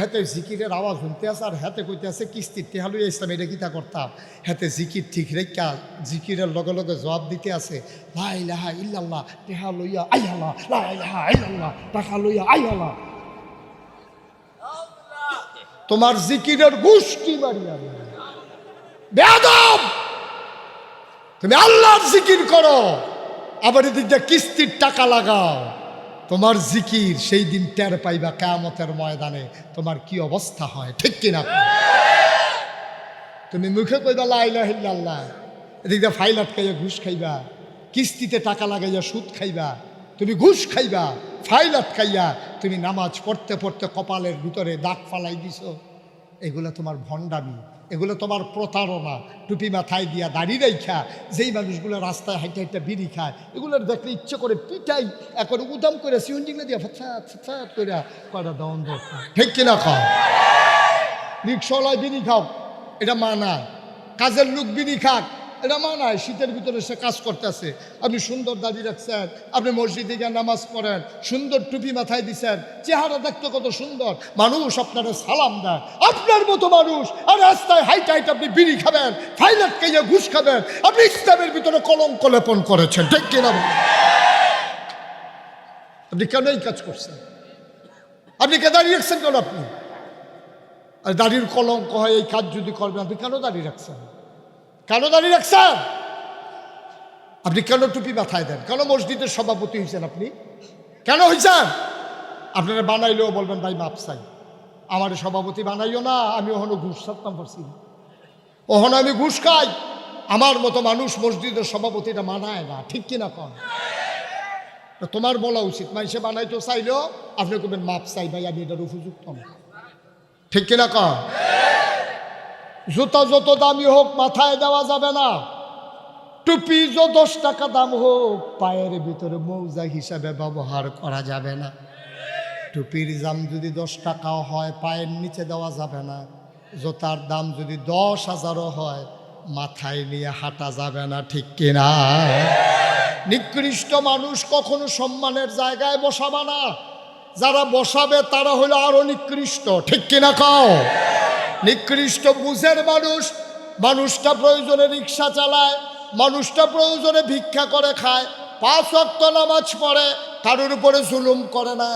হাতে জিকিরের আওয়াজ শুনতে আছে আর হাতে কইতে আছে কিস্তির টেহা লুয়ে ইসলাম এটা কিতা করতাম হাতে জিকির ঠিক রেখা জিকিরের লগে লগে জবাব দিতে আছে লা ইলাহা ইল্লাল্লাহ টেহা লইয়া আইহাল্লাহ লা ইলাহা ইল্লাল্লাহ টাকা লইয়া আইহাল্লাহ। তোমার জিকিরের গোষ্ঠী মারিয়া বেয়াদব। তুমি আল্লাহর জিকির করো আবার এদিক দিয়ে কিস্তির টাকা লাগাও। তোমার জিকির সেই দিন টের পাইবা কিয়ামতের ময়দানে তোমার কি অবস্থা হয়, ঠিক কিনা? তুমি মুখে কইবা লা ইলাহা ইল্লাল্লাহ, এদিক দিয়ে ফাইল আটকাইয়া ঘুষ খাইবা, কিস্তিতে টাকা লাগাইয়া সুদ খাইবা, তুমি ঘুষ খাইবা, ফাইল আটকাইয়া তুমি নামাজ পড়তে পড়তে কপালের ভিতরে দাগ ফালাই দিছো। এগুলো তোমার ভণ্ডামি, এগুলো তোমার প্রতারণা। টুপি মাথায় দিয়া দাড়ি রেখা যেই মানুষগুলো রাস্তায় হাইটে হাইটে বিড়ি খায় এগুলোর দেখলে ইচ্ছে করে পিটাই এখন উদাম করে সিউন্ডিংলে দিয়া ফাঁচাত করে কয়টা দন দরকার, ঠিক কিনা? খাও রিক্সাওয়ালায় বিড়ি খাও এটা মানায়, কাজের লোক বিড়ি খাক এটা মানায়। শীতের ভিতরে সে কাজ করতেছে, আপনি সুন্দর দাড়ি রাখছেন, আপনি মসজিদে গিয়ে নামাজ পড়েন, সুন্দর টুপি মাথায় দিচ্ছেন, চেহারা দেখতে কত সুন্দর, মানুষ আপনারা সালাম দেয়। আপনার মতো মানুষ আর রাস্তায় হাইট হাইট আপনি বিড়ি খাবেন, ফাইলাট খাইয়া ঘুষ খাবেন, আপনি ইসলামের ভিতরে কলঙ্ক লেপন করেছেন, ঠিক কিনা? আপনি কেন এই কাজ করছেন? আপনি কে দাঁড়িয়ে রাখছেন কেন? আপনি আর দাড়ির কলঙ্ক হয় এই কাজ যদি করবেন, আপনি কেন দাঁড়িয়ে রাখছেন? কেন দাঁড়িয়ে রাখছেন? আপনি কেন টুপি মাথায় দেন? কেন মসজিদের সভাপতি হয়েছেন? আপনি কেন হয়েছেন? আপনারা বানাইলেও বলবেন ভাই মাপ চাই, আমার সভাপতি বানাইও না, আমি ওখানে ঘুষ ছাড়তাম পারছি না, ওখানে আমি ঘুষ খাই। আমার মতো মানুষ মসজিদের সভাপতিটা মানায় না, ঠিক কিনা? কন তোমার বলা উচিত, মানুষে বানাইতে চাইলেও আপনি করবেন মাপ চাই ভাই, আমি এটার উপযুক্ত না, ঠিক কিনা? কন জুতা যত দামি হোক মাথায় দেওয়া যাবে না, টুপি যত 10 টাকা দাম হোক পায়ের ভিতরে মৌজা হিসাবে ব্যবহার করা যাবে না। টুপির দাম যদি 10 টাকাও হয় পায়ের নিচে দেওয়া যাবে না। জুতার দাম যদি 10,000ও হয় মাথায় নিয়ে হাঁটা যাবে না, ঠিক কিনা? নিকৃষ্ট মানুষ কখনো সম্মানের জায়গায় বসাবে না, যারা বসাবে তারা হলো আরো নিকৃষ্ট, ঠিক কিনা? খাও নিকৃষ্ট বুঝের মানুষ, মানুষটা প্রয়োজনে রিক্সা চালায়, মানুষটা প্রয়োজনে ভিক্ষা করে খায়, 5 ওয়াক্ত নামাজ পড়ে, কারোর উপরে জুলুম করে না,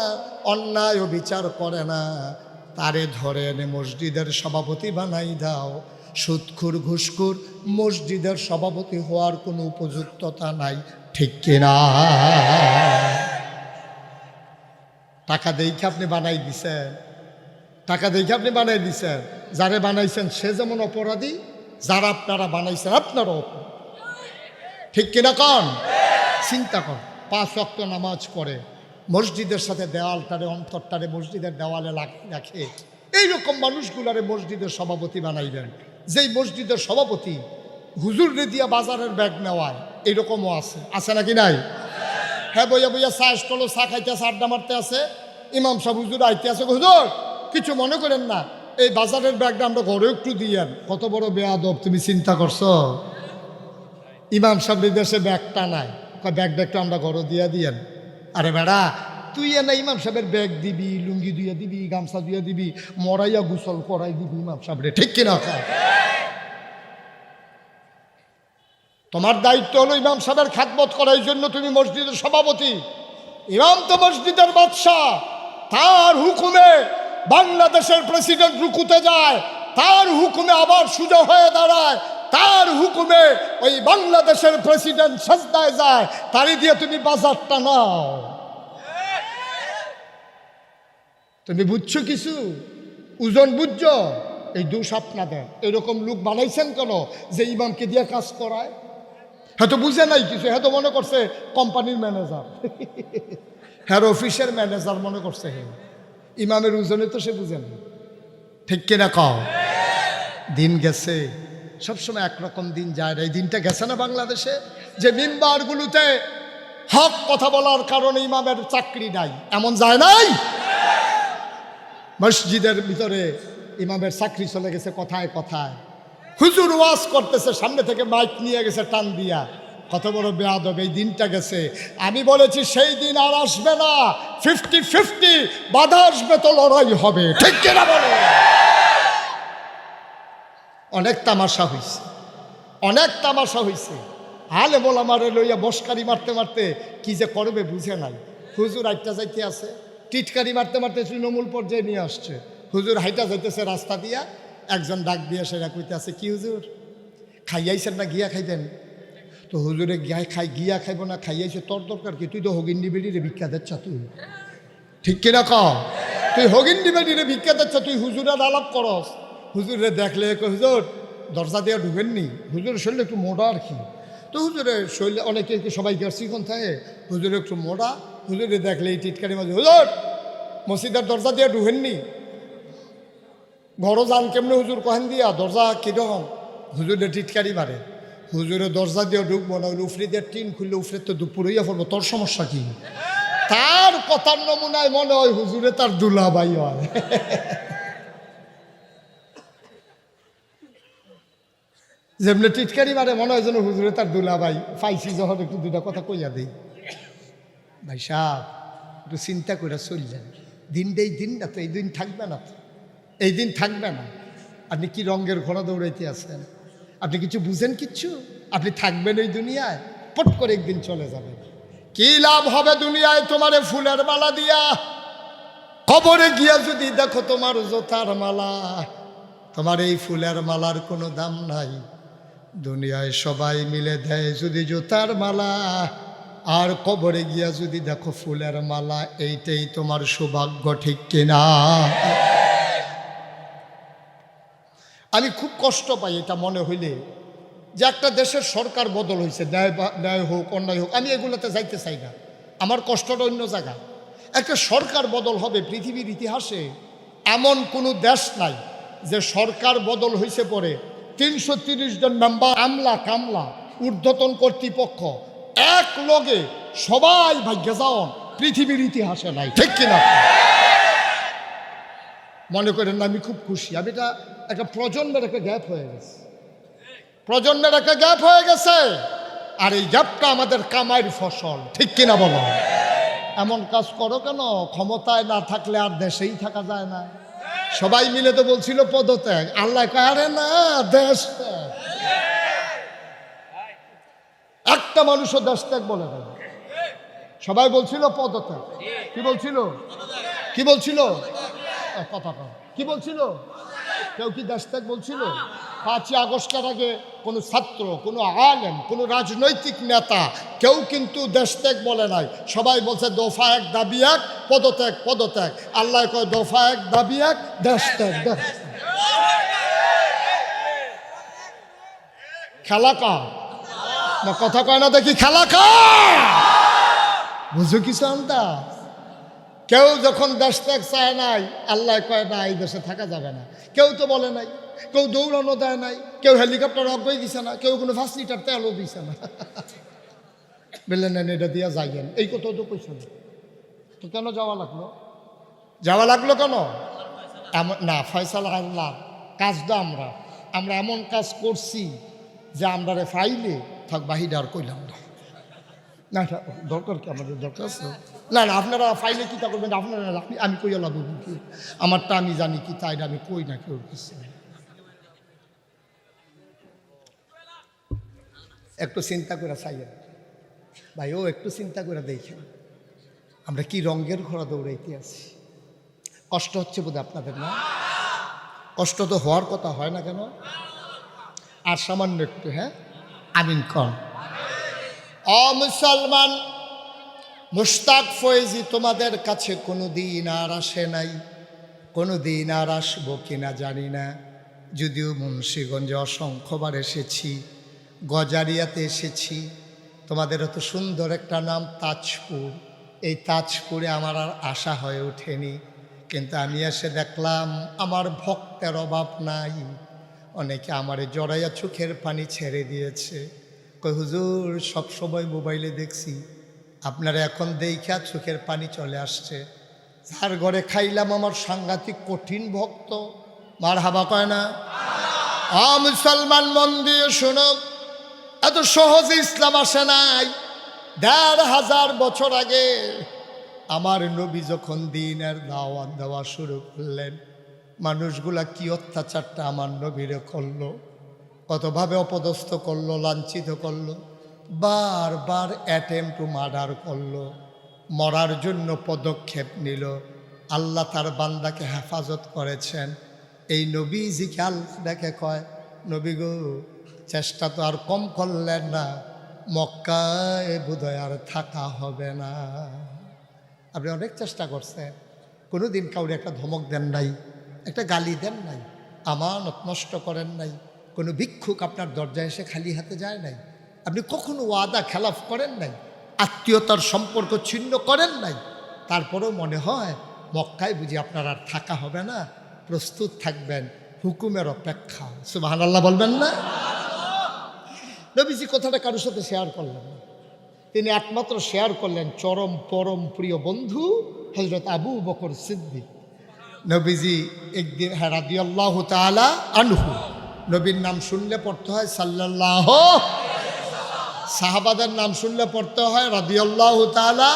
অন্যায় ও বিচার করে না, তারে ধরে এনে মসজিদের সভাপতি বানাই দাও। সুদখোর ঘুষখোর মসজিদের সভাপতি হওয়ার কোনো উপযুক্ততা নাই, ঠিক কিনা? টাকা দেখে আপনি বানাই দিছেন, টাকা দেখে আপনি বানাই দিছেন, যারে বানাইছেন সে যেমন অপরাধী, যারা আপনারা বানাইছেন আপনারও অপরাধী, ঠিক কিনা? কন চিন্তা কর, 5 ওয়াক্ত নামাজ পড়ে, মসজিদের সাথে দেওয়ালটারে অন্তরটারে মসজিদের দেওয়ালে রাখে, এইরকম মানুষগুলারে মসজিদের সভাপতি বানাইবেন। যেই মসজিদের সভাপতি হুজুরে দিয়া বাজারের ব্যাগ নেওয়ায়, এইরকমও আছে নাকি নাই? হ্যাঁ, বইয়া বইয়া চা স্টলও চা খাইতে আছে, আড্ডা মারতে আছে, ইমাম সাহেব হুজুর আইতে আছে, হুজুর কিছু মনে করেন না, এই বাজারের ব্যাগটা আমরা ঘরে একটু দিয়েন। কত বড় বেয়াদব, তুমি চিন্তা করছো? ইমাম সাহেব দেশে ব্যাগটা নাই, ব্যাগটা একটু আমরা ঘরে দিয়ে দিয়েন। আরে বেড়া, তুই না ইমাম সাহেবের ব্যাগ দিবি, লুঙ্গি দিয়ে দিবি, গামছা দিয়ে দিবি, মরাইয়া গোসল করাই দিবি ইমাম সাহেবরে, ঠিক কিনা? তোমার দায়িত্ব হলো ইমাম সাহেবের খেদমত করার জন্য, তুমি মসজিদের সভাপতি। ইমাম তো মসজিদের বাদশাহ, তার হুকুমে বাংলাদেশের প্রেসিডেন্ট রুকুতে যায়, তার হুকুমে আবার সোজা হয়ে দাঁড়ায়, তার হুকুমে ওই বাংলাদেশের প্রেসিডেন্ট সাজদায় যায়, তারই দিয়ে তুমি বাজারটা নাও। তুমি বুঝছো কিছু? ওজন বুঝছো? এই দোষ আপনাদের। এরকম লোক বানাইছেন কেন যে ইমামকে দিয়ে কাজ করায়? হয়তো বুঝে নাই কিছু, হয়তো মনে করছে কোম্পানির ম্যানেজার, হ্যাঁ অফিসের ম্যানেজার মনে করছে। ইমামের ওজনে তো সে বুঝে না, ঠিক কিনা? কও দিন গেছে, সবসময় একরকম দিন যায় না। এই দিনটা গেছে না বাংলাদেশে, যে মিম্বারগুলোতে হক কথা বলার কারণে ইমামের চাকরি নাই, এমন যায় নাই? মসজিদের ভিতরে ইমামের চাকরি চলে গেছে কথায় কথায়। হুজুর ওয়াজ করতেছে, সামনে থেকে মাইক নিয়ে গেছে টান দিয়া, কত বড় বেয়াদব, এই দিনটা গেছে। আমি বলেছি সেই দিন আর আসবে না, 50-50 বাধা আসবে তো লড়াই হবে, ঠিক কিনা বলো? অনেক তামাশা হয়েছে, অনেক তামাশা হয়েছে। হালে বল আমারে লইয়া বসকারি মারতে মারতে কি যে করবে বুঝে নাই। হুজুর হাইটা যাইতে আছে, টিটকারি মারতে মারতে তৃণমূল পর্যায়ে নিয়ে আসছে। হুজুর হাইটা যাইতেছে রাস্তা দিয়া, একজন ডাক দিয়া সেরা কইতে আছে, কি হুজুর খাইয়াইছেন না গিয়া খাইবেন? তো হুজুরে গিয়া খাইব না খাইয়াইছে, তোর দরকার কি? তুই তো হগিন্ডি বেডিরে ভিক্ষা দিচ্ছ, তুই ঠিক কিনা ক? তুই হগিন্ডি বেডিরে ভিক্ষা দিচ্ছ, তুই হুজুরের আলাপ করস। হুজুরে দেখলে হুজুর দরজা দিয়ে ঢুকেননি, হুজুরের শরীরে একটু মোটা আর কি। তো হুজুরের শরীরে অনেকে সবাই চিকন থাকে, হুজুরে একটু মোটা। হুজুরে দেখলে এই টিটকারি মাঝে, হুজুর মসজিদের দরজা দিয়ে ঢুকেননি, ঘরও যান কেমনে হুজুর কহেন দিয়া, দরজা কীরকম? হুজুরে টিটকারি মারে। হুজুরে দরজা দিয়ে ঢুকবো না, উফরি দিয়ে টিন খুললে উফরে তো দুপুরইয়া পড়বো, তোর সমস্যা কি? তার কথার নমুনায় মনে হয় হুজুরে তার দুলাভাই হয়। যেমনি টিটকারি মারে মনে হয় যেন হুজুরে তার দুলাভাই। পাইছি যখন একটু দুটা কথা কইয়া দেই। ভাই সাহেব একটু চিন্তা করে চললেন, দিনটা তো এই দিন থাকবে না, তো এই দিন থাকবে না। আপনি কি রঙের ঘোড়া দৌড়াইতে আছেন? আপনি কিছু বুঝেন কিচ্ছু? আপনি থাকবেন এই দুনিয়ায়, পট করে একদিন চলে যাবেন। কি লাভ হবে দুনিয়ায় তোমারে ফুলের মালা দিয়া, কবরে গিয়া যদি দেখো তোমার জোতার মালা। তোমার এই ফুলের মালার কোনো দাম নাই। দুনিয়ায় সবাই মিলে দেয় যদি জুতার মালা, আর কবরে গিয়া যদি দেখো ফুলের মালা, এইটাই তোমার সৌভাগ্য, ঠিক কিনা? আমি খুব কষ্ট পাই এটা মনে হইলে, যে একটা দেশের সরকার বদল হয়েছে, ন্যায় হোক অন্যায় হোক, আমি এগুলোতে যাইতে চাই না, আমার কষ্টটা অন্য জায়গা। একটা সরকার বদল হবে, পৃথিবীর ইতিহাসে এমন কোনো দেশ নাই যে সরকার বদল হয়েছে পরে 330 জন মেম্বার, আমলা কামলা ঊর্ধ্বতন কর্তৃপক্ষ এক লগে সবাই ভাগ্যে যাওন, পৃথিবীর ইতিহাসে নাই, ঠিক কিনা? মনে করেন না আমি খুব খুশি, আমি এটা একটা প্রজন্মের একটা গ্যাপ হয়ে গেছে, প্রজন্মের একটা গ্যাপ হয়ে গেছে। আর এই গ্যাপটা আমাদের কামাইয়ের ফসল, ঠিক কিনা বলো? এমন কাজ করো কেন? ক্ষমতায় না থাকলে আর দেশেই থাকা যায় না। সবাই মিলে তো বলছিল পদত্যাগ, আল্লাহ কয় আরে না, দেশ ত্যাগ। একটা মানুষও দেশ ত্যাগ বলে না, সবাই বলছিল পদত্যাগ। কি বলছিল? কি বলছিল? কথা কি বলছিল? কেউ কি দেশ ত্যাগ বলছিল? 5ই আগস্টের আগে কোনো ছাত্র, কোনো আলেম, কোনো রাজনৈতিক নেতা কেউ কিন্তু দেশ ত্যাগ বলে নাই। সবাই বলছে দফা 1 দাবি 1, পদত্যাগ পদত্যাগ। আল্লাহ কয় দফা 1 দাবি 1, দেশ ত্যাগ। খেলা কা না, কথা কয় না দেখি, খেলা কা বুঝো কিছু আন্দাজ? কেউ যখন দেশ ত্যাগ চায় নাই, আল্লাহ কয় না এই দেশে থাকা যাবে না। কেউ তো বলে নাই, কেউ দৌড়ানো দেয় নাই, কেউ হেলিকপ্টার অগ্রই দিছে না, কেউ কোনো 5 লিটার তেলও দিছে না। বললেন না এটা দিয়া যাইয়েন, এই কথা তো কইস না। তো কেন যাওয়া লাগলো? যাওয়া লাগলো কেন? এমন না, ফয়সালা আল্লাহ কাজটা আমরা এমন কাজ করছি যে আমরা ফাইলে থাক বাহিরে আর কইলাম না। না দরকার কি, আমাদের দরকার আছে না। না আপনারা ফাইলে কী তা করবেন আপনারা, আমি কইয়া লাগবো কি? আমারটা আমি জানি কি, তাই আমি কই না কেউ কিছু। একটু চিন্তা করে চাইয়েন ভাই, ও একটু চিন্তা করে দেখেন আমরা কি রঙের ঘোড়া দৌড়াইতে আছি। কষ্ট হচ্ছে বোধ আপনাদের, না? কষ্ট তো হওয়ার কথা, হয় না কেন? আর সামান্য একটু, হ্যাঁ আমিন কন। মুসলমান মুশতাক ফয়েজি তোমাদের কাছে কোনো দিন আর আসে নাই, কোনো দিন আর আসবো কিনা জানি না। যদিও মুন্সিগঞ্জে অসংখ্যবার এসেছি, গজারিয়াতে এসেছি, তোমাদের এত সুন্দর একটা নাম তাজপুর, এই তাজপুরে আমার আর আশা হয়ে ওঠেনি। কিন্তু আমি এসে দেখলাম আমার ভক্তের অভাব নাই। অনেকে আমারে জড়াইয়া চোখের পানি ছেড়ে দিয়েছে, কই হুজুর সবসময় মোবাইলে দেখছি, আপনারা এখন দেখা চোখের পানি চলে আসছে। যার ঘরে খাইলাম আমার সাংঘাতিক কঠিন ভক্ত, মার হাবা কয় না? মুসলমান মন দিয়ে শোনো, এত সহজে ইসলাম আসে নাই। ১,৫০০ বছর আগে আমার নবী যখন দ্বীনের দাওয়াত দেওয়া শুরু করলেন, মানুষগুলা কি অত্যাচারটা আমার নবীরে করলো, কতভাবে অপদস্থ করলো, লাঞ্ছিত করলো, বারবার অ্যাটেম্প টু মার্ডার করলো, মরার জন্য পদক্ষেপ নিল। আল্লাহ তার বান্দাকে হেফাজত করেছেন। এই নবীজিকে আল্লাহ ডেকে কয়, নবী গো, চেষ্টা তো আর কম করলেন না, মক্কায় বোধহয় আর থাকা হবে না। আপনি অনেক চেষ্টা করছেন, কোনো দিন কাউরে একটা ধমক দেন নাই, একটা গালি দেন নাই, আমানত নষ্ট করেন নাই, কোনো ভিক্ষুক আপনার দরজায় এসে খালি হাতে যায় নাই, আপনি কখনো ওয়াদা খেলাফ করেন নাই, আত্মীয়তার সম্পর্ক ছিন্ন করেন নাই। তারপরেও মনে হয় মক্কায় বুঝি আপনার আর থাকা হবে না, প্রস্তুত থাকবেন হুকুমের অপেক্ষা। সুবহানাল্লাহ বলবেন না? নবীজি কথাটা কারোর সাথে শেয়ার করলেন না। তিনি একমাত্র শেয়ার করলেন চরম পরম প্রিয় বন্ধু হযরত আবু বকর সিদ্দিক। নবীজি একদিন রাদিয়াল্লাহু তাআলা আনহু, নবীর নাম শুনলে পড়তে হয় সাল্লাল্লাহু, সাহাবাদের নাম শুনলে পড়তে হয় রাদিয়াল্লাহু তাআলা,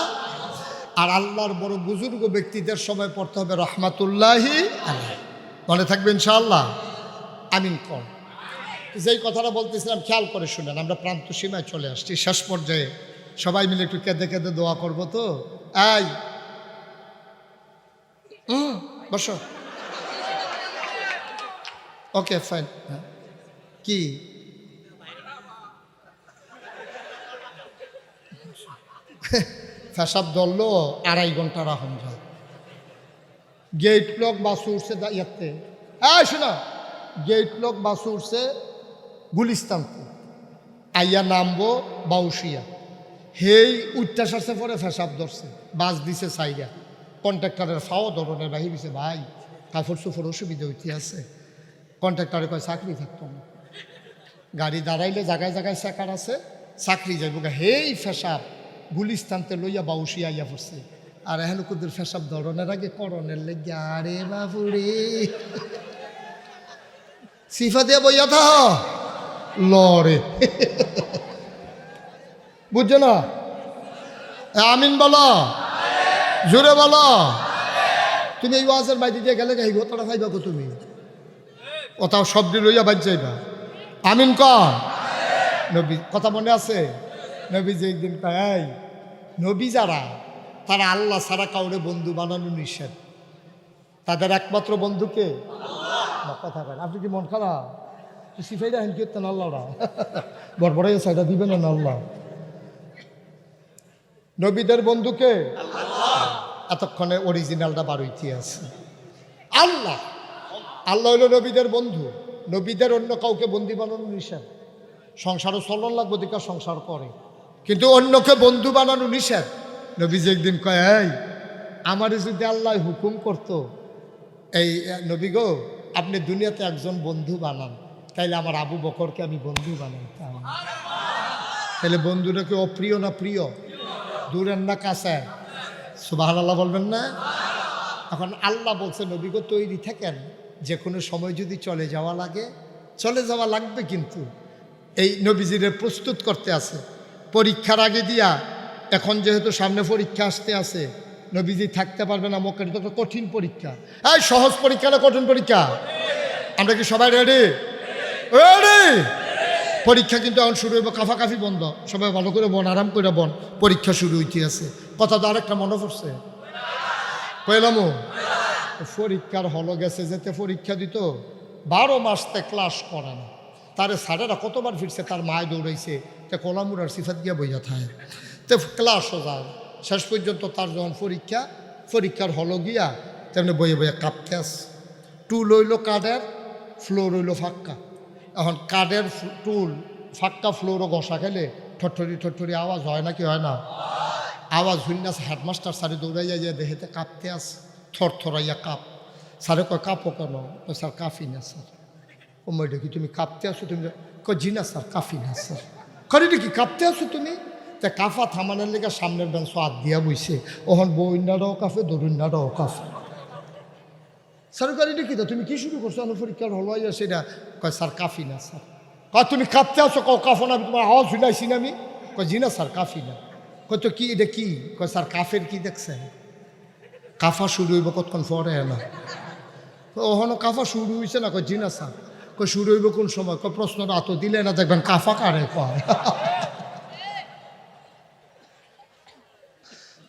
আর আল্লাহর বড় বুজুর্গ ব্যক্তিদের সময় পড়তে হবে রহমাতুল্লাহি আলাইহি। মনে থাকবে ইনশাআল্লাহ? আমিন কর। যেই কথাটা বলতেছিলাম খেয়াল করে শুনেন, আমরা প্রান্ত সীমায় চলে আসছি, শেষ পর্যায়ে সবাই মিলে একটু কেঁদে কেঁদে দোয়া করবো তো। এই বসো। Okay fine. কি ফেসাব ধরলো 2.5 ঘন্টা রাখুন যায়। গেট লক বাসু উঠছে ইয়াতে, শোনা, গেট লক বাসু উঠছে গুলিস্তানতে, আইয়া নামবো বাউসিয়া, হেই উঠতে সারছে পরে ফেসাব ধরছে, বাস দিছে সাইরা, কন্ট্রাক্টরের ফাও ধরনের বাহি দিছে, ভাই কাপড় চোপড় অসুবিধা হইতে আছে। কন্ট্রাক্টরে কয় চাকরি থাকতো না, গাড়ি দাঁড়াইলে জায়গায় জায়গায় চেকার আছে, চাকরি যাইব। হেই ফেসাব গুলিস্তানতে লইয়া বাউসিয়া আইয়া পড়ছে। আর এখন কুদুর ফেসাব ধরনের আগে করণের লেগে, আরে বাবুরে সিফা দিয়ে বইয়া থাহ লড়ে, বুঝছো না? আমিন বলো, জোরে বলো। তুমি এই ওয়াজের বাইরে দিয়ে গেলে গাই গোতাটা খাইবা কো তুমি, ওটাও শব্দ লইয়া বাইর যাইবা। আমিন কর। নবী কথা মনে আছে? নবী যে একদিন কয়, নবী যারা তারা আল্লাহ ছাড়া কাউরে বন্ধু বানানো নিষেধ, তাদের একমাত্র বন্ধুকে কথা কয়। আপনি কি মন খারাপ? সিফাইরা হেন করতেন আল্লাহরা বড় সাইডা দিবেন না আল্লাহ। নবীদের বন্ধুকে এতক্ষণে অরিজিনালটা বার হইতে আছে আল্লাহ। আল্লাহ হইল নবীদের বন্ধু, নবীদের অন্য কাউকে বন্ধু বানানো নিষেধ। সংসারও চলন লাগবে দিকে সংসার করে, কিন্তু অন্যকে বন্ধু বানানো নিষেধ। নবীজি একদিন কয়, এই আমার যদি আল্লাহ হুকুম করতো, এই নবী গো আপনি দুনিয়াতে একজন বন্ধু বানান, তাইলে আমার আবু বকরকে আমি বন্ধু বানাইতাম। তাহলে বন্ধুটা কি অপ্রিয় না প্রিয়, দূরের না কাছে? সুবহানাল্লাহ বলবেন না? এখন আল্লাহ বলছে নবী গো তৈরি থাকেন, যে কোনো সময় যদি চলে যাওয়া লাগে চলে যাওয়া লাগবে। কিন্তু এই নবীজিরে প্রস্তুত করতে আছে পরীক্ষার আগে দিয়া। এখন যেহেতু সামনে পরীক্ষা আসতে আছে, নবীজি থাকতে পারবে না মক্কায়, তো কঠিন পরীক্ষা। এই সহজ পরীক্ষা না কঠিন পরীক্ষা? আমরা কি সবাই রেডি? রেডি? পরীক্ষা কিন্তু এখন শুরু হইব, কাফাকাফি বন্ধ, সবাই ভালো করে বন, আরাম করে বন, পরীক্ষা শুরু হইতে আছে। কথা তো আরেকটা মনে পড়ছে, কইলাম পরীক্ষার হল গেছে, যেতে পরীক্ষা দিত 12 মাসতে ক্লাস করে না, তারে স্যারেরা কতবার ফিরছে, তার মায় দৌড়াইছে, তে কলামুরার সিফাত গিয়া বইয়া থাকে, তে ক্লাসও যায়। শেষ পর্যন্ত তার যখন পরীক্ষার হল গিয়া তেমনি বইয়ে বইয়ে কাঁপতে আস। টুল হইল কাঠের, ফ্লোর হইল ফাক্কা। এখন কাঠের টুল ফাক্কা ফ্লোরও ঘষা খেলে ঠট্টরি ঠট্টরি আওয়াজ হয় না কি হয় না? আওয়াজ হইল না। হেডমাস্টার স্যারে দৌড়াইয়া যায়, দেখেতে কাঁপতে আস, থরথরাইয়া কাঁপ। স্যারে কয় কাঁপো কেন? স্যার কাঁপি না স্যার। ও মেয়েটা কি তুমি কাঁপতে আসো? তুমি কয় জি না স্যার কাঁপি না স্যার। খরিটা কি কাঁপতে আসো তুমি? তা কাফা থামানোর লেগে সামনের বেঞ্চ হাত দিয়া বইছে, ওখান বইনারাও কাফে দরুন্নারাও কাফে। সরকারিটা কি? তুমি কি শুরু করছো? পরীক্ষার হল সেটা কয় স্যার কাফি না স্যার। আর তুমি কাঁপতে আছো, কাফো না, তোমার আওয়াজ শুনাইছি না আমি? কয় জি না স্যার, কাফি না। কয় তো কি এটা কি? কয় স্যার কাফের কি দেখছেন? কাফা শুরু হইব কতক্ষণ পরে না? ওখানে কাফা শুরু হয়েছে না? কয় জি না স্যার। কয় শুরু হইব কোন সময়? কয় প্রশ্নটা এত দিলে না, দেখবেন কাফা কারে কয়।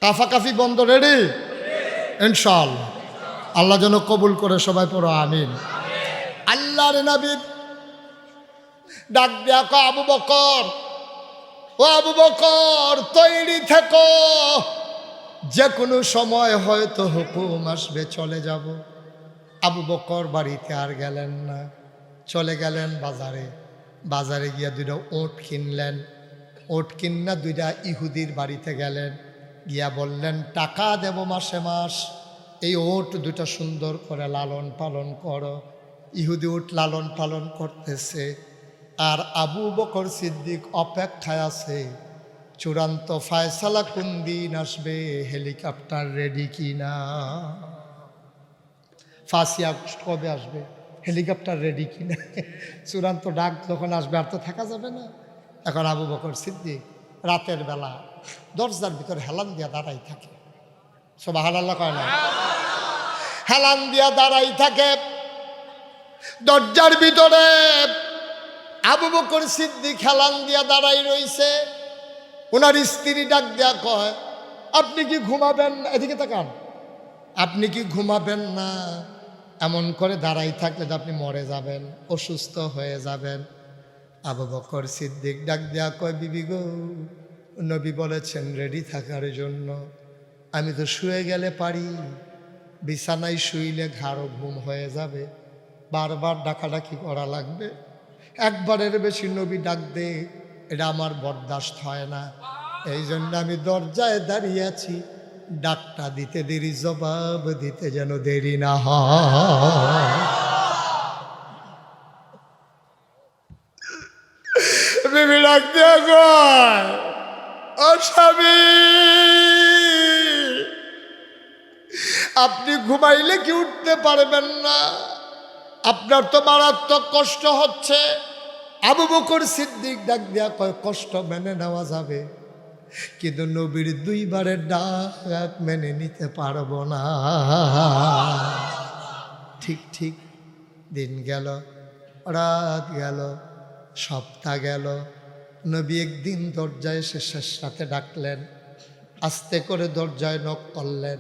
কাফাকাফি বন্ধ, রেডি ইনশাআল্লাহ। আল্লাহ যেন কবুল করে, সবাই পড়ো আমিন। আল্লাহর নবী ডাক দিয়া কয় আবু বকর, ও আবু বকর তৈরি থেকো, যে কোনো সময় হয়তো হুকুম আসবে, চলে যাব। আবু বকর বাড়িতে আর গেলেন না, চলে গেলেন বাজারে। বাজারে গিয়া দুইটা ওট কিনলেন। ওট কিনা দুইটা ইহুদির বাড়িতে গেলেন, গিয়া বললেন টাকা দেব মাসে মাস, এই ওট দুটা সুন্দর করে লালন পালন করো। ইহুদি ওট লালন পালন করতেছে, আর আবু বকর সিদ্দিক অপেক্ষায় আছে চূড়ান্ত ফায়সালা কোন দিন আসবে, হেলিকপ্টার রেডি কিনা, ফাঁসি কবে আসবে, হেলিকপ্টার রেডি কিনা, চূড়ান্ত ডাক যখন আসবে আর তো থাকা যাবে না। এখন আবু বকর সিদ্দিক রাতের বেলা দরজার ভিতরে হেলান দিয়া দাঁড়াই থাকে। সুবহানাল্লাহ কয় না? হেলান দিয়া দাঁড়াই থাকে দরজার ভিতরে। আবু বকর সিদ্দিক হেলান দিয়া দাঁড়াই রইছে। ওনার স্ত্রী ডাক দিয়া কয় আপনি কি ঘুমাবেন? এদিকে তাকান, আপনি কি ঘুমাবেন না? এমন করে দাঁড়াই থাকলে তো আপনি মরে যাবেন, অসুস্থ হয়ে যাবেন। আবু বকর সিদ্দিক ডাক দেয়া কয় বিবি গো, নবী বলেছেন রেডি থাকার জন্য, আমি তো শুয়ে গেলে পারি, বিছানায় শুইলে ঘাড় ঘুম হয়ে যাবে, বারবার ডাকাডাকি করা লাগবে, একবারের বেশি নবী ডাক দে, এটা আমার বরদাস্ত হয় না। এই জন্য আমি দরজায় দাঁড়িয়ে আছি, ডাকটা দিতে দেরি, জবাব দিতে যেন দেরি না হয়। বিবি ডাক দিয়া কয় ও স্বামী, আপনি ঘুমাইলে কি উঠতে পারবেন না? আপনার তো মারাত্মক কষ্ট হচ্ছে। আবু বকর সিদ্দিক ডাক দিয়া কয় কষ্ট মেনে নেওয়া যাবে, কিন্তু নবীর দুইবারের ডাক মেনে নিতে পারবো না। ঠিক ঠিক দিন গেল, রাত গেল, সপ্তাহ গেল, নবী একদিন দরজায় এসে শেষ রাতে ডাকলেন, আস্তে করে দরজায় নক করলেন,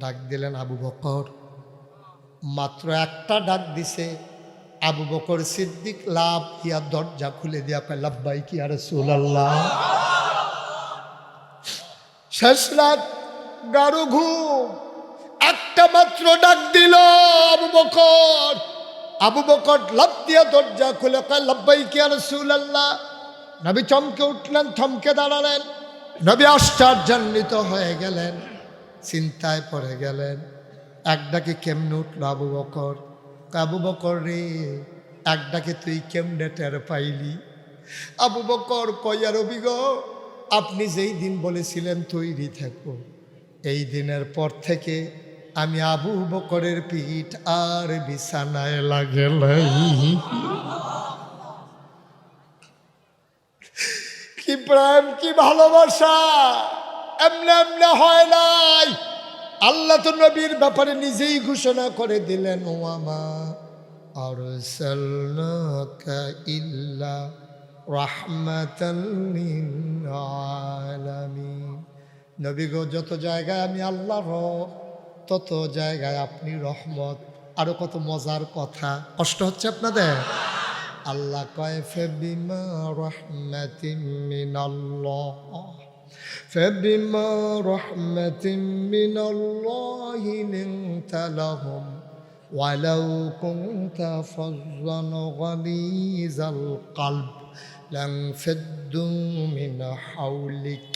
ডাক দিলেন আবু বকর। মাত্র একটা ডাক দিছে, আবু বকর সিদ্দিক লাভ দিয়া দরজা খুলে দিয়া কয় লাব্বাইক ইয়া রাসূলুল্লাহ। শেষ রাত, গাঢ় ঘুম, একটা মাত্র ডাক দিল আবু বকর। আবু বকর লাভ দিয়া দরজা খুলে কয় লাব্বাইক ইয়া রাসূলুল্লাহ। নবী চমকে উঠলেন, থমকে দাঁড়ালেন। নবী আশ্চর্যান্বিত হয়ে গেলেন, চিন্তায় পড়ে গেলেন, এক ডাকে কেমনে উঠল আবু বকর? আবু বকর রে, এক ডাকে তুই কেমনে টের পাইলি? আবু বকর কইয়া রবি গো, আপনি যেই দিন বলেছিলেন তৈরি থাকো, এই দিনের পর থেকে আমি আবু বকরের পিঠ আর বিছানায় লাগে নাই। কি প্রেম, কি ভালোবাসা, এমনে এমনে হয় নাই। আল্লাহ তো নবীর ব্যাপারে নিজেই ঘোষণা করে দিলেন ওয়ামা আরসালনাকা ইল্লা রাহমাতাল লিল আলামিন। নবী গো, যত জায়গায় আমি আল্লাহ তত জায়গায় আপনি রহমত। আরো কত মজার কথা, কষ্ট হচ্ছে আপনাদের? আল্লাহ কয় ফাবিমা রাহমাতিন মিনাল্লাহ, ফাবিমা রাহমাতিন মিনাল্লাহি লিনতা লাহুম ওয়ালাউ কুনতা ফাযযান গালিযাল কলব লানফাদ্দু মিন হাওলিক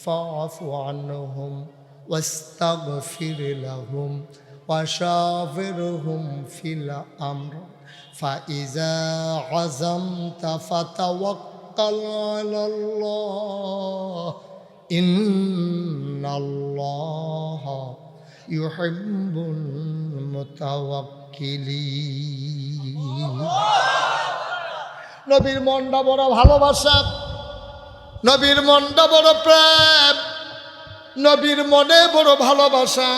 ফাআফু আনহুম ওয়াস্তাগফির লাহুম ওয়াশাবিরহুম ফিল আমর فإذا عزمت فتوكل على الله إن الله يحب المتوكلين। নবীর মনটা বড় ভালোবাসা, নবীর মনটা বড় প্রেম, নবীর মনে বড় ভালোবাসা,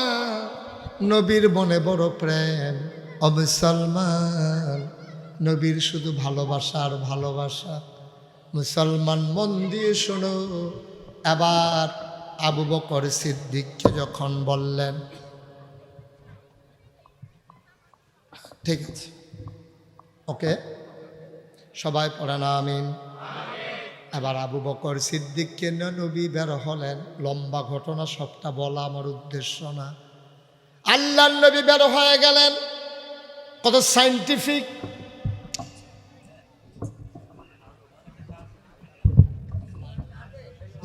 নবীর মনে বড় প্রেম। ও মুসলমান, নবীর শুধু ভালোবাসা আর ভালোবাসা। মুসলমান মন দিয়ে শোনো। এবার আবু বকর সিদ্দিককে যখন বললেন, ঠিক আছে, ওকে, সবাই পড়েন আমিন। এবার আবু বকর সিদ্দিককে নবী বের হলেন। লম্বা ঘটনা, সবটা বলা আমার উদ্দেশ্য না। আল্লাহর নবী বের হয়ে গেলেন। কত সাইন্টিফিক!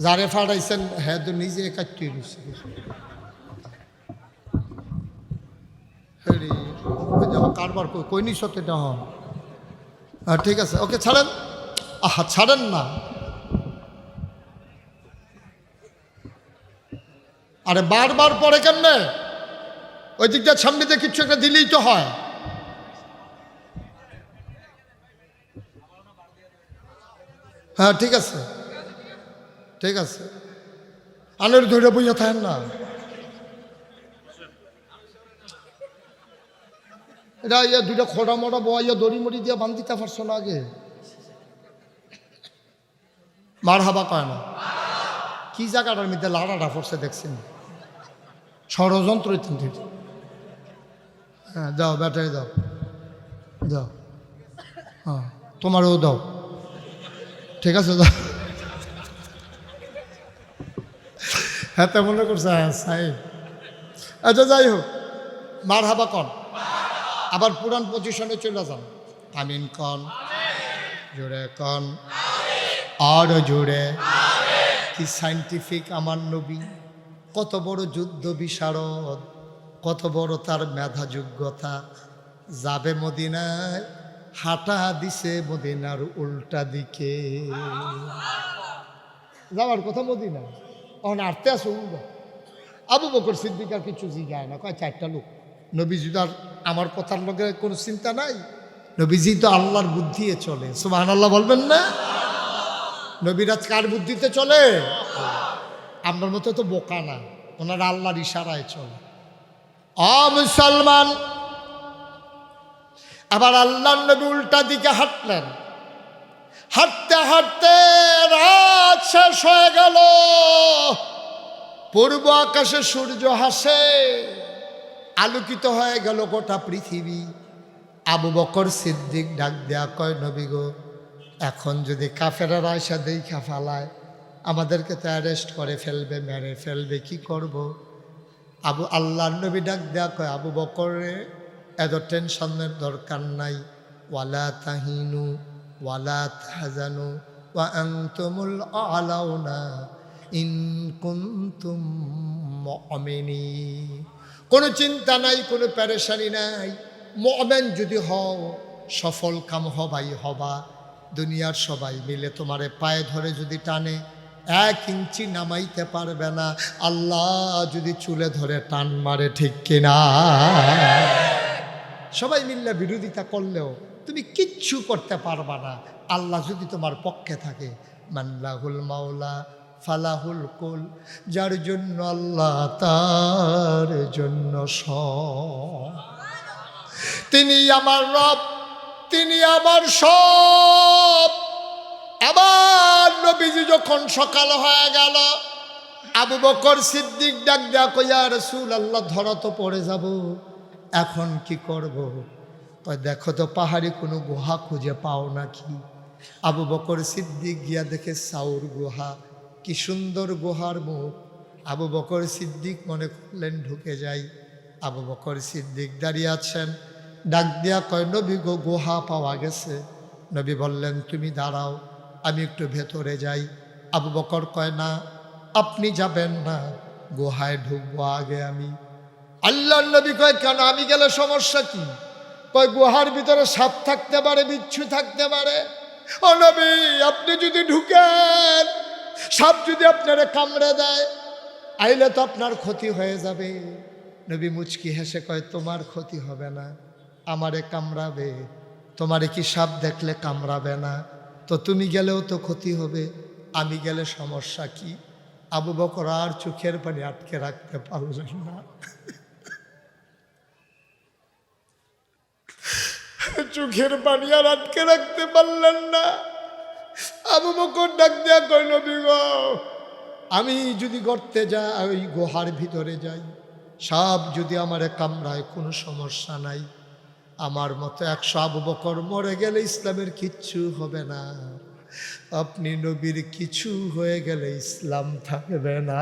যারে ফাটাইছেন হ্যাঁ তো নিজে কাটতে গেছে। কারবার কইনি সত্যটা হন। ঠিক আছে, ওকে, ছাড়েন। আহা, ছাড়েন না। আরে বারবার পরে কেমনে? ওই দিকটা সামনেতে কিছু একটা দিলেই তো হয়। হ্যাঁ, ঠিক আছে, ঠিক আছে। আনের ধরে বইয়া থাকেন না। এটা ইয়া দুইটা খোড়া মোড়া বয়া দড়ি মড়ি দিয়ে বান্ধ দিতে পারছো না আগে? মার হাবা কয় না। কি জায়গাটার মধ্যে লাড়াটা পড়ছে দেখছেন? ষড়যন্ত্র। হ্যাঁ, দাও ব্যাটারি দাও, দাও। হ্যাঁ, তোমারও দাও। ঠিক আছে, দাও। হ্যাঁ, তা মনে করছে। হ্যাঁ, সাহেব। আচ্ছা, যাই হোক, মার হাবা কন। আবার পুরান পজিশনে চলে যান। আমিন কন, জোরে কন, আর জোরে। কি সাইন্টিফিক আমার নবী! কত বড় যুদ্ধ বিশারদ, কত বড় তার মেধা যোগ্যতা। যাবে মদিনায়, হাঁটা দিছে মদিনার উল্টা দিকে। যাওয়ার কথা মদিনায়, অন আটতে আসো। আবু বকর সিদ্দিক আর কিছু জিগায় না, কয় চারটা লোক। নবীজি তো আর আমার কথার লগে কোনো চিন্তা নাই। নবীজি তো আল্লাহর বুদ্ধিতে চলে। সুবহানাল্লাহ বলবেন না? নবীরাজ কার বুদ্ধিতে চলে? আপনার মতো তো বোকা না, ওনারা আল্লাহর ইশারায় চলে। মুসলমান, আবার আল্লাহর নবী উল্টা দিকে হাঁটলেন। হাঁটতে হাঁটতে রাত শেষ হয়ে গেল। পূর্ব আকাশে সূর্য হাসে, আলোকিত হয়ে গেল গোটা পৃথিবী। আবু বকর সিদ্দিক ডাক দেয়া কয়, নবী গো, এখন যদি কাফেররা এসে দেখা ফালায়, আমাদেরকে তো অ্যারেস্ট করে ফেলবে, মেরে ফেলবে, কি করব? আল্লাহর নবী ডাক দেয়া কয়, আবু বকর রে, এত টেনশনের দরকার নাই। ওয়ালা তাহিনু ওয়ালা তাহজানু ওয়া আনতুমুল আ'লাউনা ইন কুনতুম মুমিনিন। কোনো চিন্তা নাই, কোনো পেরেশানি নাই। মুমিন যদি হও, সফল কাম হবাই হবা। দুনিয়ার সবাই মিলে তোমারে পায়ে ধরে যদি টানে, 1 ইঞ্চি নামাইতে পারবে না। আল্লাহ যদি চুলে ধরে টান মারে, ঠিক কিনা? সবাই মিললে বিরোধিতা করলেও তুমি কিচ্ছু করতে পারবা না, আল্লাহ যদি তোমার পক্ষে থাকে। মানলাহুল মাওলা ফালাহুল কুল, যার জন্য আল্লাহ তার জন্য সব। তিনি আমার রব, তিনি আমার সব। আবার নবীজি যখন সকাল হয়ে গেল, আবু বকর সিদ্দিক ডাক দেয়া কই, ইয়া রাসূলুল্লাহ, ধরা তো পড়ে যাব, এখন কি করব? কয়, দেখো তো পাহাড়ি কোনো গুহা খুঁজে পাও নাকি? আবু বকর সিদ্দিক গিয়া দেখে সাউর গুহা। কি সুন্দর গুহার মুখ। আবু বকর সিদ্দিক মনে করলেন ঢুকে যাই। আবু বকর সিদ্দিক দাঁড়িয়ে আছেন। ডাক দিয়া কয়, নবী গো, গুহা পাওয়া গেছে। নবী বললেন, তুমি দাঁড়াও, আমি একটু ভেতরে যাই। আবু বকর কয়, না, আপনি যাবেন না, গুহায় ঢুকবো আগে আমি। আল্লাহর নবী কয়, কেন? আমি গেলে সমস্যা কি? কয়, গুহার ভিতরে সাপ থাকতে পারে, বিচ্ছু থাকতে পারে। ও নবী, আপনি যদি ঢুকেন, সাপ যদি আপনারে কামড়ে দেয়, আইলে তো আপনার ক্ষতি হয়ে যাবে। নবী মুচকি হেসে কয়, তোমার ক্ষতি হবে না, আমারে কামড়াবে, তোমারে কি সাপ দেখলে কামড়াবে না? তো তুমি গেলেও তো ক্ষতি হবে, আমি গেলে সমস্যা কি? আবু বকর আর চোখের পানি আটকে রাখতে পারলেন না। চোখের পানি আর আটকে রাখতে পারলেন না। আবু বকর ডাক দেয়া কই, নবী গো, আমি যদি গর্তে যাই, ওই গুহার ভিতরে যাই, সাপ যদি আমারে কামড়ায় কোনো সমস্যা নাই, আমার মতো 100 আবু বকর মরে গেলে ইসলামের কিচ্ছু হবে না, আপনি নবীর কিছু হয়ে গেলে ইসলাম থাকবে না।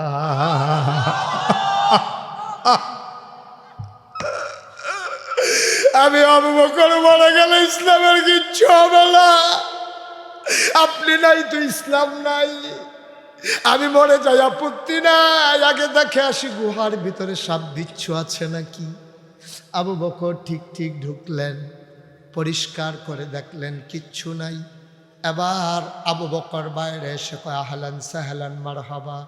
আমি আবু বকর মরে গেলে ইসলামের কিচ্ছু হবে না, আপনি নাই তো ইসলাম নাই। আমি মরে যাই, আপত্তি নাই, আগে দেখে আসি গুহার ভিতরে সাপ বিচ্ছু আছে নাকি। আবু বকর ঠিক ঠিক ঢুকলেন, পরিষ্কার করে দেখলেন কিচ্ছু নাই। এবার আবু বকর বাইরে এসে কয়, আহলান সাহলান মারহাবা,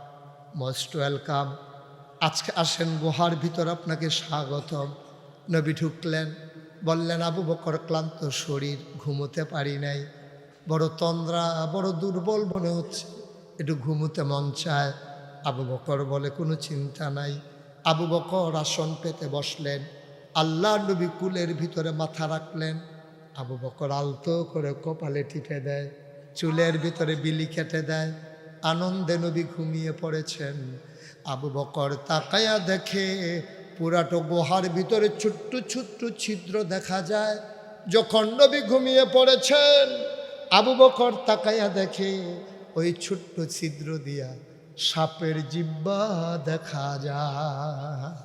মোস্ট ওয়েলকাম, আজকে আসেন গুহার ভিতর, আপনাকে স্বাগতম। নবী ঢুকলেন, বললেন, আবু বকর ক্লান্ত শরীর, ঘুমোতে পারি নাই, বড় তন্দ্রা, বড় দুর্বল মনে হচ্ছে, একটু ঘুমোতে মন চায়। আবু বকর বলে, কোনো চিন্তা নাই। আবু বকর আসন পেতে বসলেন, আল্লাহ নবী কুলের ভিতরে মাথা রাখলেন। আবু বকর আলতো করে কপালে টিপে দেয়, চুলের ভিতরে বিলি কেটে দেয়। আনন্দে নবী ঘুমিয়ে পড়েছেন। আবু বকর তাকায়া দেখে পুরাটো গুহার ভিতরে ছোট্ট ছোট্ট ছিদ্র দেখা যায়। যখন নবী ঘুমিয়ে পড়েছেন, আবু বকর তাকায়া দেখে ওই ছোট্ট ছিদ্র দিয়া সাপের জিহ্বা দেখা যায়।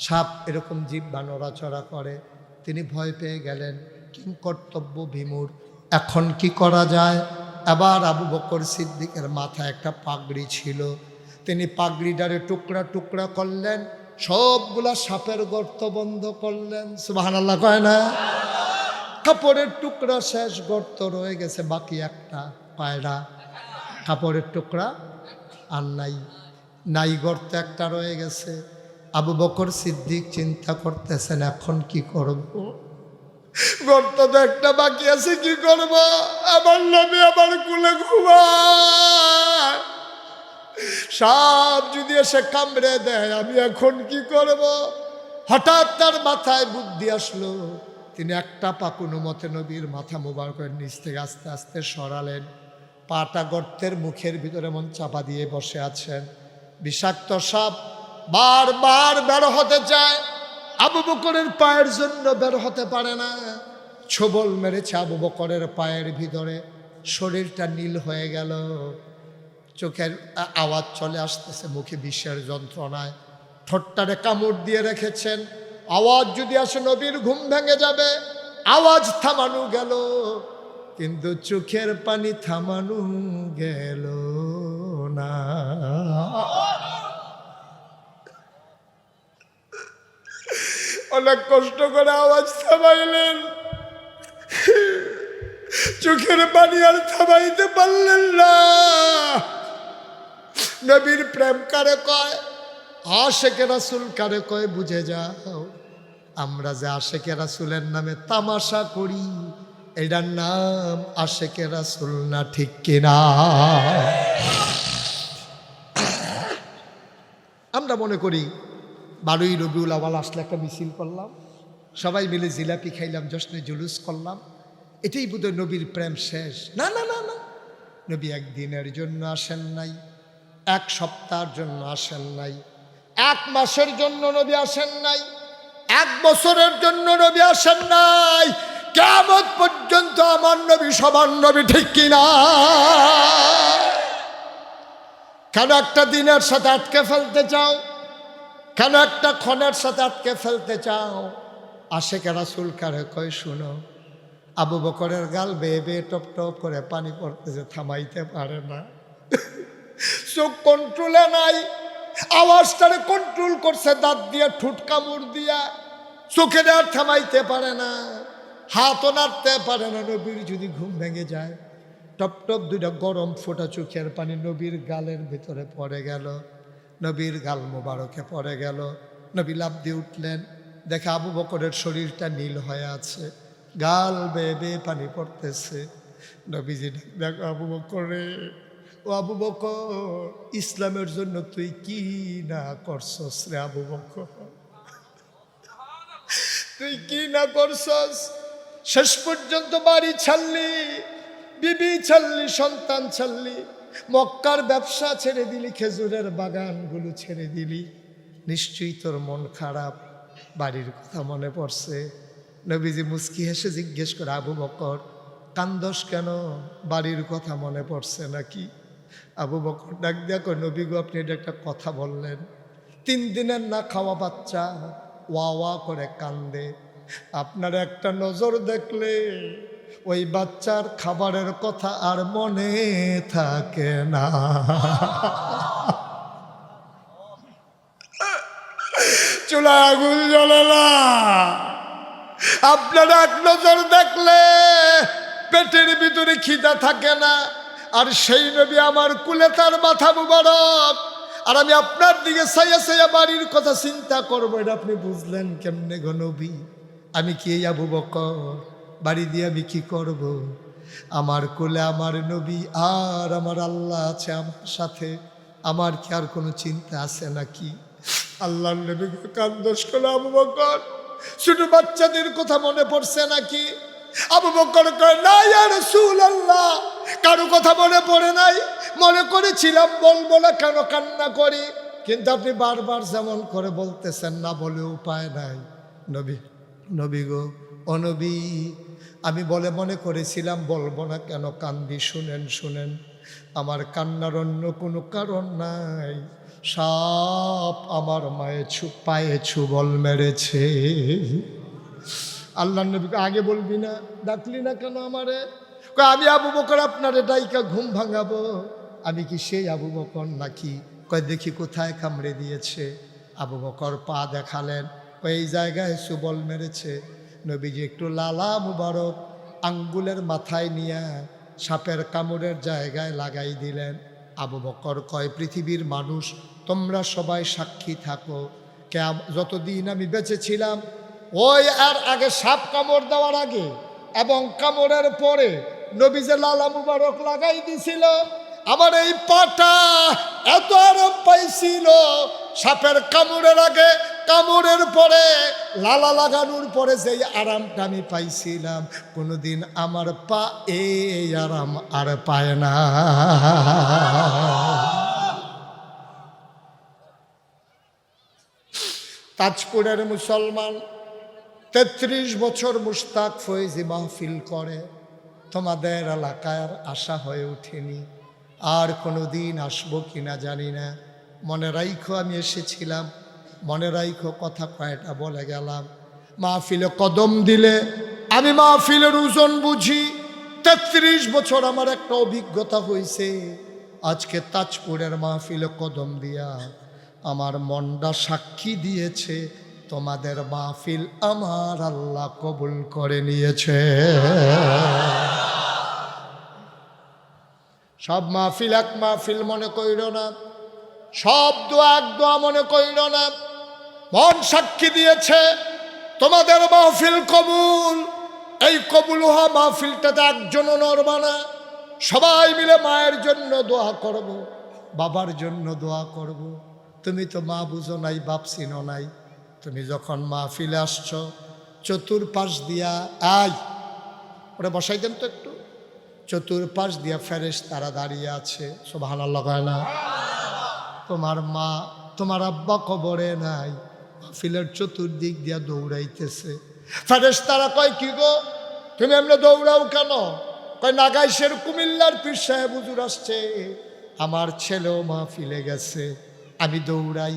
সাপ এরকম জিহ্বা নড়াচড়া করে। তিনি ভয় পেয়ে গেলেন, কিং কর্তব্য বিমূঢ়, এখন কি করা যায়? এবার আবু বকর সিদ্দিকের মাথায় একটা পাগড়ি ছিল, তিনি পাগড়িটারে টুকরা টুকরা করলেন, সবগুলা সাপের গর্ত বন্ধ করলেন। সুবহানাল্লাহ কয় না? কাপড়ের টুকরা শেষ, গর্ত রয়ে গেছে বাকি একটা, পায়রা কাপড়ের টুকরা আর নাই, নাই, গর্ত একটা রয়ে গেছে। আবু বকর সিদ্দিক চিন্তা করতেছেন, এখন কি করব? গর্ত তো একটা বাকি আছে, কি করব? আমার নবী আমার কুলে ঘুমায়, সাপ যদি এসে কামড়ে দেয়, আমি এখন কি করব? হঠাৎ তার মাথায় বুদ্ধি আসলো। তিনি একটা পা কোনো মতে নবীর মাথা মোবারকের নিচ থেকে আস্তে আস্তে সরালেন। পাটা গর্তের মুখের ভিতরে মন চাপা দিয়ে বসে আছেন। বিষাক্ত সাপ বারবার বের হতে চায়, আবু বকরের পায়ের জন্য বের হতে পারে না। ছোবল মেরেছে আবু বকরের পায়ের ভিতরে, শরীরটা নীল হয়ে গেল, চোখের আওয়াজ চলে আসতেছে, মুখে বিষের যন্ত্রণায়, ঠোঁটটারে কামড় দিয়ে রেখেছেন। আওয়াজ যদি আসে নবীর ঘুম ভেঙে যাবে। আওয়াজ থামানো গেল, কিন্তু চোখের পানি থামানো গেল না। অনেক কষ্ট করে আওয়াজ থামাইলেন, চোখের পানি আর থামাইতে পারলেন না। নবীর প্রেম কারে কয়, আশেকে রাসূল কারে কয়, বুঝে যাও। আমরা যে আশেকে রাসূলের নামে তামাশা করি, এটার নাম আশেকে রাসূল না, ঠিক কিনা? আমরা মনে করি 12ই রবিউল আউয়াল আসলে একটা মিছিল করলাম, সবাই মিলে জিলাপি খাইলাম, জশ্নে জুলুস করলাম, এটাই বোধহয় নবীর প্রেম শেষ। না না না না, নবী একদিনের জন্য আসেন নাই, এক সপ্তাহের জন্য আসেন নাই, এক মাসের জন্য নবী আসেন নাই, এক বছরের জন্য নবী আসেন নাই, কিয়ামত পর্যন্ত আমার নবী সবার নবী, ঠিক কিনা? কেন একটা দিনের সাথে আটকে ফেলতে চাও? কেন একটা ক্ষণের সাথে আটকে ফেলতে চাও? আশেকে রাসূল কারে কয়, শুনো, আবু বকরের গাল বেয়ে বেয়ে টপ টপ করে পানি পড়তেছে, থামাইতে পারে না, চোখ কন্ট্রোলে নাই, আওয়াজটারে কন্ট্রোল করছে দাঁত দিয়ে, ঠোঁট কামড় দিয়া, চোখে আর থামাইতে পারে না, হাতও নাড়তে পারে না। নবীর যদি ঘুম ভেঙে যায়, টপ টপ দুইটা গরম ফোঁটা চোখের পানি নবীর গালের ভিতরে পড়ে গেল, নবীর গাল মোবারকে পড়ে গেল। নবী লাফ দিয়ে উঠলেন, দেখে আবু বকরের শরীরটা নীল হয়ে আছে, গাল বেয়ে বেয়ে পানি পড়তেছে। নবীজি দেখো আবু বকর রে, ও আবু বকর, ইসলামের জন্য তুই কি না করছস রে আবু বকর, তুই কি না করছস। শেষ পর্যন্ত বাড়ি ছাড়লি, বিবি ছাড়লি, সন্তান ছাড়লি, মক্কার ব্যবসা ছেড়ে দিলি, খেজুরের বাগানগুলো ছেড়ে দিলি। নিশ্চয়ই তোর মন খারাপ, বাড়ির কথা মনে পড়ছে। নবীজি মুস্কি হেসে জিজ্ঞেস করে, আবু বকর কান্দস কেন, বাড়ির কথা মনে পড়ছে নাকি? আবু বকর ডাক দেখো, নবী গো আপনি এটা একটা কথা বললেন। 3 দিনের না খাওয়া বাচ্চা ওয়া ওয়া করে কান্দে, আপনার একটা নজর দেখলে ওই বাচ্চার খাবারের কথা আর মনে থাকে না। চুলায় আগুন জ্বলে না, আপনার এক নজর দেখলে পেটের ভিতরে খিদা থাকে না। আর সেই নবী আমার কুলে, তার মাথা মুবারক, আর আমি আপনার দিকে সাইয়া সাইয়া বাড়ির কথা চিন্তা করবো, এটা আপনি বুঝলেন কেমনে গো নবী? আমি কি এই আবু বকর, বাড়ি দিয়ে আমি কি করব? আমার কোলে আমার নবী আর আমার আল্লাহ আছে আমার সাথে, আমার কি আর কোনো চিন্তা আছে নাকি? আল্লাহর নবীকে কান্দোষ করে, আবু বকর ছোট বাচ্চাদের কথা মনে পড়ছে নাকি? আবু বকর কয়, না ইয়া রাসূলুল্লাহ, কারো কথা মনে পড়ে নাই, মনে করেছিলাম বলবো না, কেন কান্না করি, কিন্তু আপনি বারবার যেমন করে বলতেছেন, না বলে উপায় নাই। নবী গো, ও নবী, আমি বলে মনে করেছিলাম বলবো না, কেন কান্দি শুনেন শুনেন, আমার কান্নার অন্য কোনো কারণ নাই। সাপ আমার পায়ে ছুবল মেরেছে। আল্লাহ নবীকে, আগে বলবি না, ডাকলি না কেন আমারে? আমি আবু বকর আপনার ডাইকা ঘুম ভাঙাবো, আমি কি সেই আবু বকর নাকি? কয় দেখি কোথায় কামড়ে দিয়েছে। আবু বকর পা দেখালেন, ওই জায়গায় সুবল মেরেছে। নবীজি একটু লালা মুবারক আঙ্গুলের মাথায় নিয়ে সাপের কামড়ের জায়গায় লাগাই দিলেন। আবু বকর কয়, পৃথিবীর মানুষ তোমরা সবাই সাক্ষী থাকো, যতদিন আমি বেঁচে ছিলাম, ওই আর আগে সাপ কামড় দেওয়ার আগে এবং কামড়ের পরে নবী যে লালা মুবারক লাগাই দিছিল, আমার এই পাটা এত আরাম পাইছিল, সাপের কামড়ের আগে, কামড়ের পরে, লালা লাগানোর পরে যেই আরামটা আমি পাইছিলাম, কোনোদিন আমার পা এই আরাম আর পায় না। তাজপুরের মুসলমান 33 বছর মুশতাক ফয়েজি মাহফিল করে, তোমাদের এলাকায় আর আশা হয়ে ওঠেনি, আর কোনো দিন আসবো কিনা জানি না। মনে রাইখো আমি এসেছিলাম, মনে রাইখো কথা কয়টা বলে গেলাম। মাহফিলে কদম দিলে আমি মাহফিলের ওজন বুঝি। 33 বছর আমার একটা অভিজ্ঞতা হয়েছে, আজকে তাজপুরের মাহফিলে কদম দিয়া আমার মনটা সাক্ষী দিয়েছে, তোমাদের মাহফিল আমার আল্লাহ কবুল করে নিয়েছে। সব মাহফিল এক মাহফিল মনে কইর না, সব দোয়া এক দোয়া মনে কইর না। মন সাক্ষী দিয়েছে তোমাদের মাহফিল কবুল। এই কবুল হওয়া মাহফিলটাতে একজনও নড়বা না, সবাই মিলে মায়ের জন্য দোয়া করব, বাবার জন্য দোয়া করব। তুমি তো মা বুঝো নাই, বাপ চিনো নাই। তুমি যখন মাহফিলে আসছো, চতুর্পাশ দিয়া ওরা বসাই দেন তো একটু, চতুর্পাশ দিয়া ফেরেশতারা দাঁড়িয়ে আছে, সুবহানাল্লাহ কয় না? তোমার মা, তোমার আব্বা কবরে নাই, মাহফিলের চতুর্দিক দিয়া দৌড়াইতেছে। ফেরেশতারা কয়, কি গো তুমি এমনি দৌড়াও কেন? কয়, নাগাইশের কুমিল্লার পীর সাহেব হুজুর আসছে, আমার ছেলেও মাহফিলে গেছে, আমি দৌড়াই,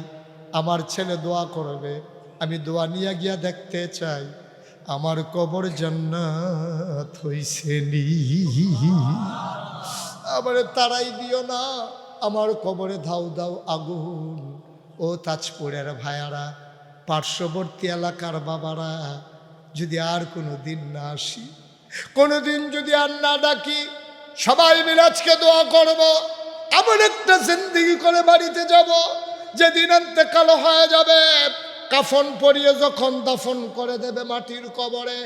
আমার ছেলে দোয়া করবে, আমি দোয়া নিয়ে গিয়া দেখতে চাই আমার কবর জান্নাত হইছে নি। আমারে তাড়াই দিও না, আমার কবরে ধাউ দাও আগুন। ও তাজপুরের ভাইয়ারা, পার্শ্ববর্তী এলাকার বাবারা, যদি আর কোনো দিন না আসি, কোনো দিন যদি আর না ডাকি, সবাই মিলে আজকে দোয়া করব, এমন একটা জিন্দেগি করে বাড়িতে যাব, যেদিন ইন্তেকাল হয়ে যাবে, কাফন পরিয়ে যখন দাফন করে দেবে মাটির কবরে,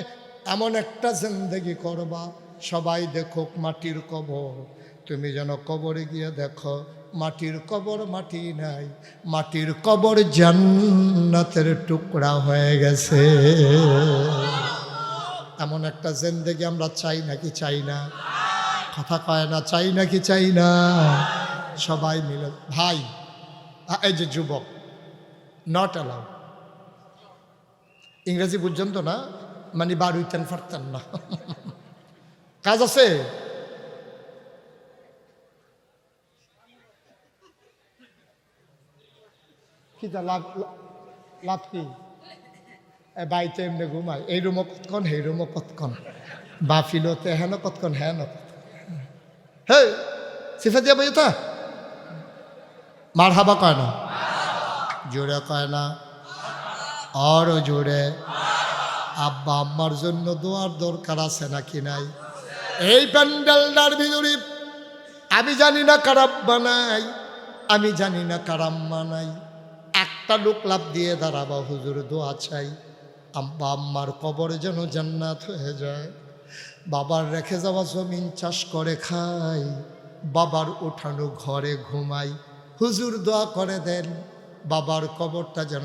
এমন একটা জিন্দেগি করবা সবাই দেখুক মাটির কবর, তুমি যেন কবরে গিয়ে দেখো মাটির কবর মাটি নাই, মাটির কবর জান্নাতের টুকরা হয়ে গেছে। এমন একটা জিন্দেগি আমরা চাই নাকি চাই না? কথা কয় না, চাই নাকি চাই না? সবাই মিলে ভাই, এই যে যুবক, নট অ্যালাউ, ইংরেজি বুঝছেন তো না, মানে বার হইতেন পারতেন না, কাজ আছে। কি তা লাভ, লাভ কি? বাইতে এমনি ঘুমায়, এই রুমও কতক্ষণ সেই রুমও কতক্ষণ, বা ফিলতে হেন কতক্ষণ হেন, হে সিফা দিয়া বই তা মার হাবা কয় না, জোরে কয় না, আরো জোরে। আব্বা আম্মার জন্য দোয়ার দরকার আছে নাকি নাই? এই প্যান্ডেলটার ভিতরে আমি জানি না কারাম বানাই, আমি জানি না কারাম বানাই, একটা লোক লাভ দিয়ে দাঁড়াবা, হুজুর দোয়া চাই আব্বা আম্মার কবরে যেন জান্নাত হয়ে যায়, বাবার রেখে যাওয়া জমিন চাষ করে খাই, বাবার উঠানো ঘরে ঘুমাই, হুজুর দোয়া করে দেন বাবার কবরটা যেন